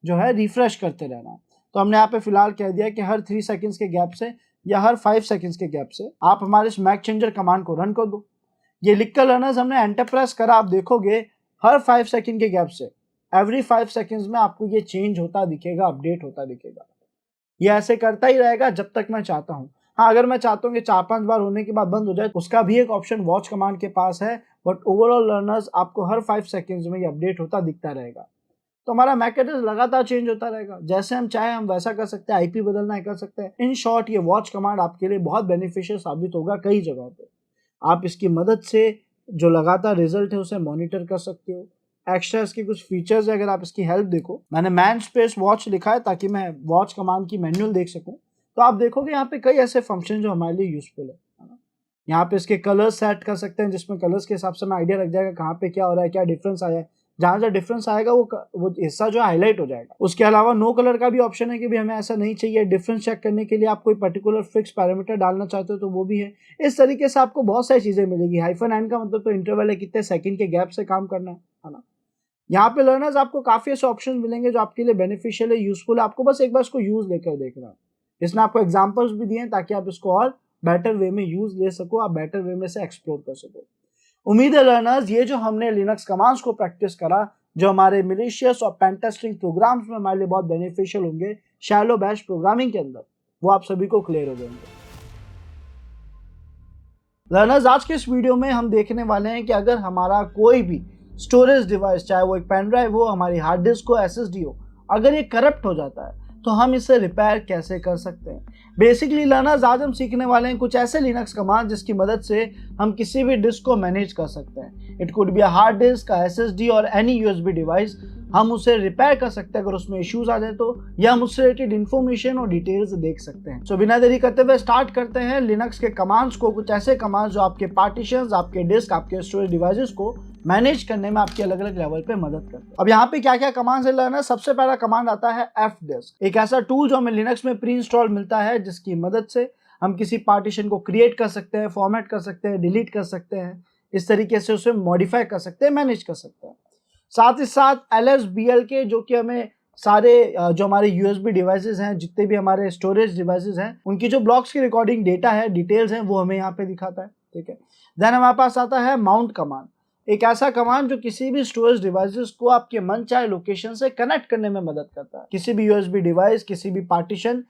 जो है रिफ्रेश करते रहना है। तो हमने यहाँ पे फिलहाल कह दिया कि हर 3 सेकंड्स के गैप से या हर 5 सेकंड्स के गैप से आप हमारे इस मैक चेंजर कमांड को रन कर दो। ये लिख कर लर्नर्स हमने एंटर प्रेस करा, आप देखोगे हर 5 सेकंड के गैप से, एवरी 5 सेकंड्स में आपको ये चेंज होता दिखेगा, अपडेट होता दिखेगा। ये ऐसे करता ही रहेगा जब तक मैं चाहता हूँ। हाँ, अगर मैं चाहता हूँ कि 4-5 बार होने के बाद बंद हो जाए, उसका भी एक ऑप्शन वॉच कमांड के पास है, बट ओवरऑल लर्नर्स आपको हर 5 सेकंड्स में ये अपडेट होता दिखता रहेगा। तो हमारा मैक एड्रेस लगातार चेंज होता रहेगा, जैसे हम चाहे हम वैसा कर सकते हैं, आईपी बदलना है कर सकते हैं। इन शॉर्ट, ये वॉच कमांड आपके लिए बहुत बेनिफिशियल साबित होगा कई जगहों पे। आप इसकी मदद से जो लगातार रिजल्ट है उसे मॉनिटर कर सकते हो। एक्स्ट्रा इसके कुछ फीचर्स है, अगर आप इसकी हेल्प देखो, मैंने मैन स्पेस वॉच लिखा है ताकि मैं वॉच कमांड की मैनुअल देख सकूं। तो आप देखोगे यहाँ पे कई ऐसे फंक्शन जो हमारे लिए यूजफुल है ना। यहाँ पे इसके कलर्स सेट कर सकते हैं, जिसमें कलर्स के हिसाब से मैं आइडिया लग जाएगा कहाँ पे क्या हो रहा है, क्या डिफरेंस आया है। जहाँ जहाँ डिफरेंस आएगा वो हिस्सा जो हाईलाइट हो जाएगा। उसके अलावा नो कलर का भी ऑप्शन है कि भी हमें ऐसा नहीं चाहिए। डिफरेंस चेक करने के लिए आप कोई पर्टिकुलर फिक्स पैरामीटर डालना चाहते हो तो वो भी है। इस तरीके से आपको बहुत सारी चीजें मिलेगी। -N का मतलब तो इंटरवल है, कितने सेकंड के गैप से काम करना है ना। यहाँ पे लर्नर्स आपको काफी ऐसे ऑप्शन मिलेंगे जो आपके लिए बेनिफिशियल है, यूजफुल है। आपको बस एक बार इसको यूज लेकर देखना है। इसने आपको एग्जांपल्स भी दिए हैं ताकि आप इसको और बेटर वे में यूज ले सको, आप बेटर वे में से एक्सप्लोर कर सको। उम्मीद है लर्नर्स, ये जो हमने लिनक्स कमांड्स को प्रैक्टिस करा जो हमारे मिलिशियस और पेन टेस्टिंग प्रोग्राम्स में हमारे लिए बहुत बेनिफिशियल होंगे शैलो बैश प्रोग्रामिंग के अंदर, वो आप सभी को क्लियर हो जाएंगे। लर्नर्स, आज के इस वीडियो में हम देखने वाले हैं कि अगर हमारा कोई भी स्टोरेज डिवाइस, चाहे वो एक पेन ड्राइव हो, हमारी हार्ड डिस्क हो, एसएसडी हो, अगर ये करप्ट हो जाता है तो हम इसे रिपेयर कैसे कर सकते हैं। बेसिकली लर्नर्स, आज हम सीखने वाले हैं कुछ ऐसे लिनक्स कमांड जिसकी मदद से हम किसी भी डिस्क को मैनेज कर सकते हैं। It could be a hard disk, SSD और एनी यूएसबी डिवाइस। हम उसे रिपेयर कर सकते हैं अगर उसमें इश्यूज आ जाए तो, या हम उससे रिलेटेड इन्फॉर्मेशन और डिटेल्स देख सकते हैं। सो बिना देरी करते हुए स्टार्ट करते हैं लिनक्स के कमांड्स को, कुछ ऐसे कमांड्स जो आपके पार्टीशंस, आपके डिस्क, आपके स्टोरेज डिवाइसेस को मैनेज करने में आपके अलग अलग लेवल पे मदद करते हैं। अब यहाँ पे क्या क्या कमांड्स है लर्नर, सबसे पहला कमांड आता है fdisk, एक ऐसा टूल जो हमें लिनक्स में प्री इंस्टॉल मिलता है जिसकी मदद से हम किसी पार्टीशन को क्रिएट कर सकते हैं, फॉर्मेट कर सकते हैं, डिलीट कर सकते हैं, इस तरीके से उसे मॉडिफाई कर सकते हैं, मैनेज कर सकते हैं। साथ ही साथ lsblk, जो कि हमें सारे जो हमारे यूएसबी डिवाइसेस हैं, जितने भी हमारे स्टोरेज डिवाइसेस हैं, उनकी जो ब्लॉक्स की रिकॉर्डिंग डेटा है, डिटेल्स हैं, वो हमें यहाँ पे दिखाता है। ठीक है, देन हमारे पास आता है माउंट कमांड, एक ऐसा कमांड जो किसी भी स्टोरेज डिवाइसेस को आपके मन चाहे लोकेशन से कनेक्ट करने में मदद करता है। किसी भी यूएसबी डिवाइस, किसी भी पार्टीशन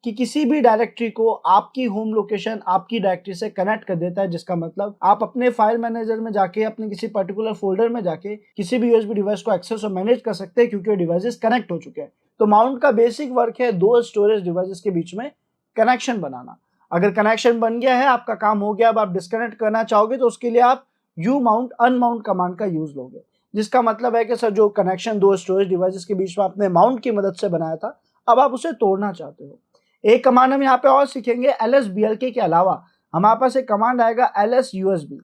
की किसी भी डायरेक्टरी को आपकी होम लोकेशन आपकी डायरेक्टरी से कनेक्ट कर देता है, जिसका मतलब आप अपने फाइल मैनेजर में जाके, अपने किसी पर्टिकुलर फोल्डर में जाके किसी भी यूएसबी डिवाइस को एक्सेस और मैनेज कर सकते हैं, क्योंकि वो डिवाइसेस कनेक्ट हो चुके हैं। तो माउंट का बेसिक वर्क है दो स्टोरेज डिवाइसेस के बीच में कनेक्शन बनाना। अगर कनेक्शन बन गया है, आपका काम हो गया, अब आप डिस्कनेक्ट करना चाहोगे तो उसके लिए आप यू माउंट अनमाउंट कमांड का यूज लोगे, जिसका मतलब है कि सर जो कनेक्शन दो स्टोरेज डिवाइसेस के बीच में आपने माउंट की मदद से बनाया था, अब आप उसे तोड़ना चाहते हो। एक कमांड हम यहाँ पे और सीखेंगे, lsblk के अलावा हमारे पास एक कमांड आएगा lsusb,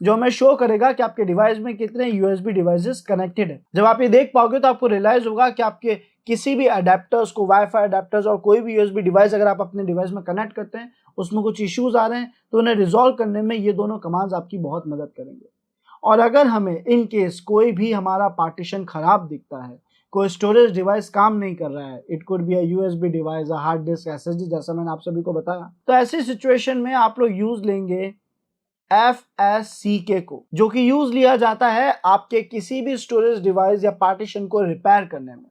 जो हमें शो करेगा कि आपके डिवाइस में कितने यूएसबी डिवाइसेस कनेक्टेड है। जब आप ये देख पाओगे तो आपको रियलाइज होगा कि आपके किसी भी अडेप्टर्स को, वाईफाई अडेप्टर्स और कोई भी यूएसबी डिवाइस अगर आप अपने डिवाइस में कनेक्ट करते हैं, उसमें कुछ इश्यूज आ रहे हैं, तो उन्हें रिजॉल्व करने में ये दोनों कमांड्स आपकी बहुत मदद करेंगे। और अगर हमें इन केस कोई भी हमारा पार्टीशन खराब दिखता है, कोई स्टोरेज डिवाइस काम नहीं कर रहा है, it could be a USB device, a hard disk, SSD, जैसा मैंने आप सभी को बताया, तो ऐसी सिचुएशन में आप लोग यूज लेंगे fsck को, जो कि यूज लिया जाता है आपके किसी भी स्टोरेज डिवाइस या पार्टीशन को रिपेयर करने में।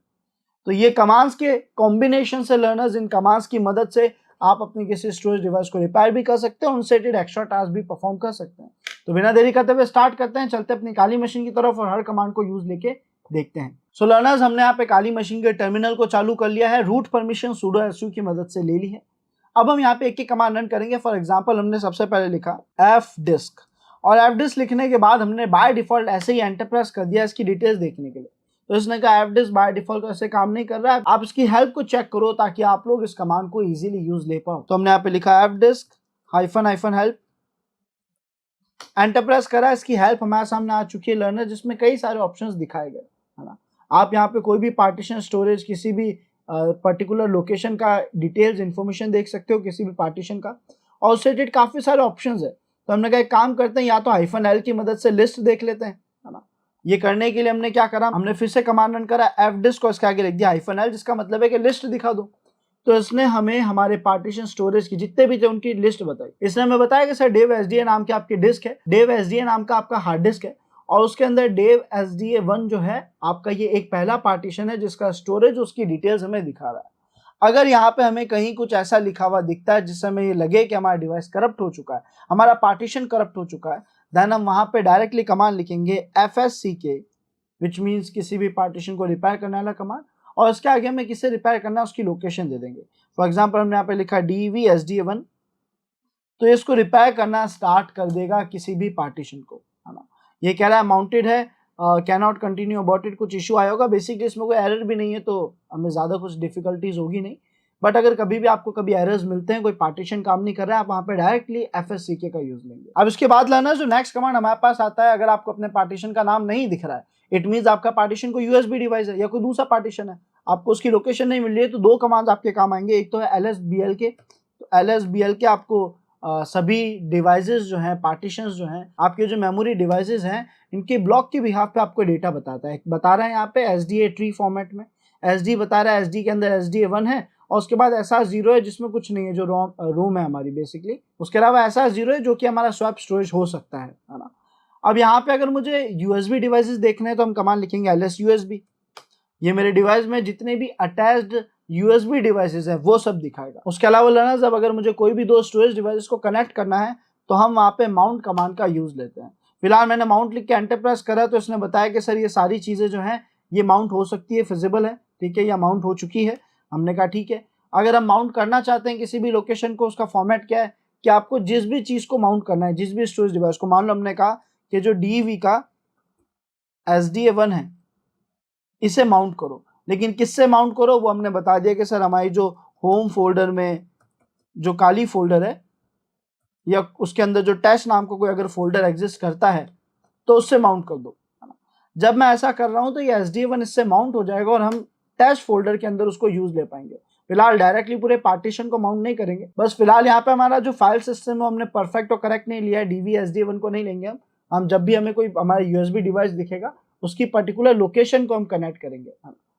तो ये कमांड्स के कॉम्बिनेशन से लर्नर्स, इन कमांड्स की मदद से आप अपने किसी स्टोरेज डिवाइस को रिपेयर भी कर सकते हैं, उनसे रिलेटेड एक्स्ट्रा टास्क भी परफॉर्म कर सकते हैं। तो बिना देरी करते हुए स्टार्ट करते हैं, चलते अपनी काली मशीन की तरफ और हर कमांड को यूज लेके देखते हैं। सो लर्नर्स, हमने यहाँ पे काली मशीन के टर्मिनल को चालू कर लिया है, रूट परमिशन sudo su की मदद से ले ली है। अब हम यहाँ पे एक एक कमांड रन करेंगे। फॉर एग्जांपल, हमने सबसे पहले लिखा fdisk, और fdisk लिखने के बाद हमने बाय डिफॉल्ट ऐसे ही एंटर प्रेस कर दिया इसकी डिटेल्स देखने के लिए। तो इसने कहा fdisk बाय डिफॉल्ट ऐसे काम नहीं कर रहा है, आप इसकी हेल्प को चेक करो ताकि आप लोग इस कमांड को इजीली यूज ले पाओ। तो हमने यहाँ पे लिखा fdisk -help, एंटर प्रेस करा, इसकी हेल्प हमारे सामने आ चुकी है लर्नर, जिसमें कई सारे ऑप्शंस दिखाए गए, है ना। आप यहाँ पे कोई भी पार्टीशन, स्टोरेज, किसी भी पर्टिकुलर लोकेशन का डिटेल्स इन्फॉर्मेशन देख सकते हो, किसी भी पार्टीशन का, और उससे रिलेटेड काफी सारे ऑप्शंस है। तो हमने कहा एक काम करते हैं, या तो -l की मदद से लिस्ट देख लेते हैं, है ना। ये करने के लिए हमने क्या करा, हमने फिर से कमांड रन करा fdisk और इसके आगे लिख दिया -l, जिसका मतलब है कि लिस्ट दिखा दो। तो इसने हमें हमारे पार्टीशन स्टोरेज की जितने भी थे उनकी लिस्ट बताई। इसने हमें बताया कि सर dev sda नाम के आपके डिस्क है, dev sda नाम का आपका हार्ड डिस्क है, और उसके अंदर dev sda1 जो है आपका, ये एक पहला पार्टीशन है जिसका स्टोरेज, उसकी डिटेल्स हमें दिखा रहा है। अगर यहाँ पे हमें कहीं कुछ ऐसा लिखा हुआ दिखता है जिससे हमें ये लगे कि हमारा डिवाइस करप्ट हो चुका है, हमारा पार्टीशन करप्ट हो चुका है, देन हम वहाँ पे डायरेक्टली कमांड लिखेंगे fsck, विच मीन्स किसी भी पार्टीशन को रिपेयर करने वाला कमांड, और उसके आगे हमें किसे रिपेयर करना है उसकी लोकेशन दे देंगे। फॉर एग्जांपल, हमने यहाँ पे लिखा dvsda1, तो इसको रिपेयर करना स्टार्ट कर देगा किसी भी पार्टीशन को, है ना। ये कह रहा है माउंटेड है, can not continue about it, कुछ इशू आया होगा। बेसिकली इसमें कोई एरर भी नहीं है, तो हमें ज़्यादा कुछ डिफिकल्टीज होगी नहीं। बट अगर कभी भी आपको कभी एरर्स मिलते हैं, कोई पार्टीशन काम नहीं कर रहा है, आप वहाँ पे डायरेक्टली fsck का यूज लेंगे। अब इसके बाद लाना जो नेक्स्ट कमांड हमारे पास आता है, अगर आपको अपने पार्टीशन का नाम नहीं दिख रहा है, इट मीन्स आपका पार्टीशन को यूएसबी डिवाइस है या कोई दूसरा पार्टीशन है, आपको उसकी लोकेशन नहीं मिल रही है, तो दो कमांड्स आपके काम आएंगे। एक तो है lsblk, तो lsblk आपको सभी डिवाइसेस जो हैं, पार्टीशंस जो हैं, आपके जो मेमोरी डिवाइसेस हैं, इनके ब्लॉक के बिहाफ पे आपको डेटा बताता है। बता रहा है यहाँ पे SDA ट्री फॉर्मेट में, SD बता रहा है, SD के अंदर SDA1 है, और उसके बाद SR0 है जिसमें कुछ नहीं है, जो रोम है हमारी बेसिकली। उसके अलावा SR0 है जो कि हमारा स्वैप स्टोरेज हो सकता है ना। अब यहाँ पे अगर मुझे यूएसबी डिवाइसेस देखने हैं तो हम कमांड लिखेंगे ls USB। ये मेरे डिवाइस में जितने भी अटैच्ड यूएसबी डिवाइसेस हैं वो सब दिखाएगा। उसके अलावा लर्नर्स, अब अगर मुझे कोई भी दो स्टोरेज डिवाइसेस को कनेक्ट करना है तो हम वहाँ पे माउंट कमांड का यूज लेते हैं। फिलहाल मैंने माउंट लिख के एंटर प्रेस करा तो इसने बताया कि सर ये सारी चीजें जो हैं ये माउंट हो सकती है, फिजिबल है, ठीक है, या माउंट हो चुकी है। हमने कहा ठीक है। अगर हम माउंट करना चाहते हैं किसी भी लोकेशन को, उसका फॉर्मेट क्या है कि आपको जिस भी चीज को माउंट करना है, जिस भी स्टोरेज डिवाइस को, मान लो हमने कहा कि जो DEV का SDA1 है इसे माउंट करो, लेकिन किससे माउंट करो वो हमने बता दिया कि सर हमारी जो होम फोल्डर में जो काली फोल्डर है या उसके अंदर जो टेस्ट नाम का कोई अगर फोल्डर एग्जिस्ट करता है तो उससे माउंट कर दो। जब मैं ऐसा कर रहा हूं तो ये SDA1 इससे माउंट हो जाएगा और हम टेस्ट फोल्डर के अंदर उसको यूज ले पाएंगे। फिलहाल डायरेक्टली पूरे पार्टीशन को माउंट नहीं करेंगे, बस फिलहाल यहाँ पे हमारा जो फाइल सिस्टम है हमने परफेक्ट और करेक्ट नहीं लिया है। DV SDA1 को नहीं लेंगे हम जब भी हमें कोई हमारा USB डिवाइस दिखेगा उसकी पर्टिकुलर लोकेशन को हम कनेक्ट करेंगे,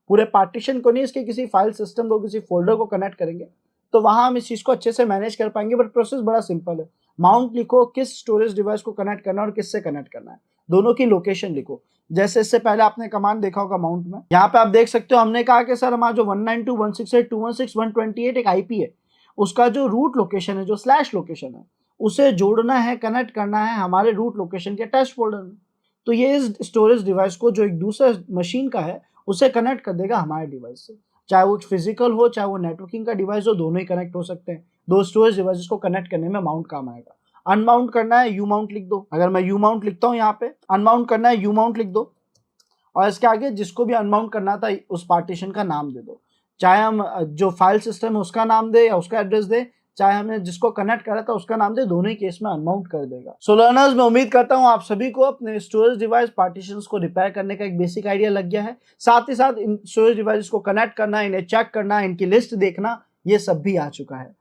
पूरे पार्टीशन को नहीं, इसके किसी फाइल सिस्टम को, किसी फोल्डर को कनेक्ट करेंगे तो वहां हम इस चीज को अच्छे से मैनेज कर पाएंगे। बट प्रोसेस बड़ा सिंपल है। माउंट लिखो, किस स्टोरेज डिवाइस को कनेक्ट करना है और किससे कनेक्ट करना है, दोनों की लोकेशन लिखो। जैसे इससे पहले आपने कमांड देखा होगा माउंट में, यहाँ पे आप देख सकते हो हमने कहा कि सर हमारा जो 192.168.216.128 एक IP है, उसका जो रूट लोकेशन है, जो स्लैश लोकेशन है, उसे जोड़ना है, कनेक्ट करना है हमारे रूट लोकेशन के टेस्ट फोल्डर में। तो ये इस स्टोरेज डिवाइस को जो एक दूसरे मशीन का है उसे कनेक्ट कर देगा हमारे डिवाइस से, चाहे वो फिजिकल हो चाहे वो नेटवर्किंग का डिवाइस हो, दोनों ही कनेक्ट हो सकते हैं। दो स्टोरेज डिवाइसेस को कनेक्ट करने में माउंट काम आएगा। अनमाउंट करना है यू माउंट लिख दो। अगर मैं यू माउंट लिखता हूँ यहाँ पे, अनमाउंट करना है यू माउंट लिख दो और इसके आगे जिसको भी अनमाउंट करना था उस पार्टीशन का नाम दे दो, चाहे हम जो फाइल सिस्टम है उसका नाम दे या उसका एड्रेस दे, चाहे हमने जिसको कनेक्ट करा था उसका नाम दे, दोनों ही केस में अनमाउंट कर देगा। सो लर्नर्स, मैं उम्मीद करता हूं आप सभी को अपने स्टोरेज डिवाइस पार्टीशंस को रिपेयर करने का एक बेसिक आइडिया लग गया है। साथ ही साथ इन स्टोरेज डिवाइस को कनेक्ट करना, इन्हें चेक करना, इनकी लिस्ट देखना, ये सब भी आ चुका है।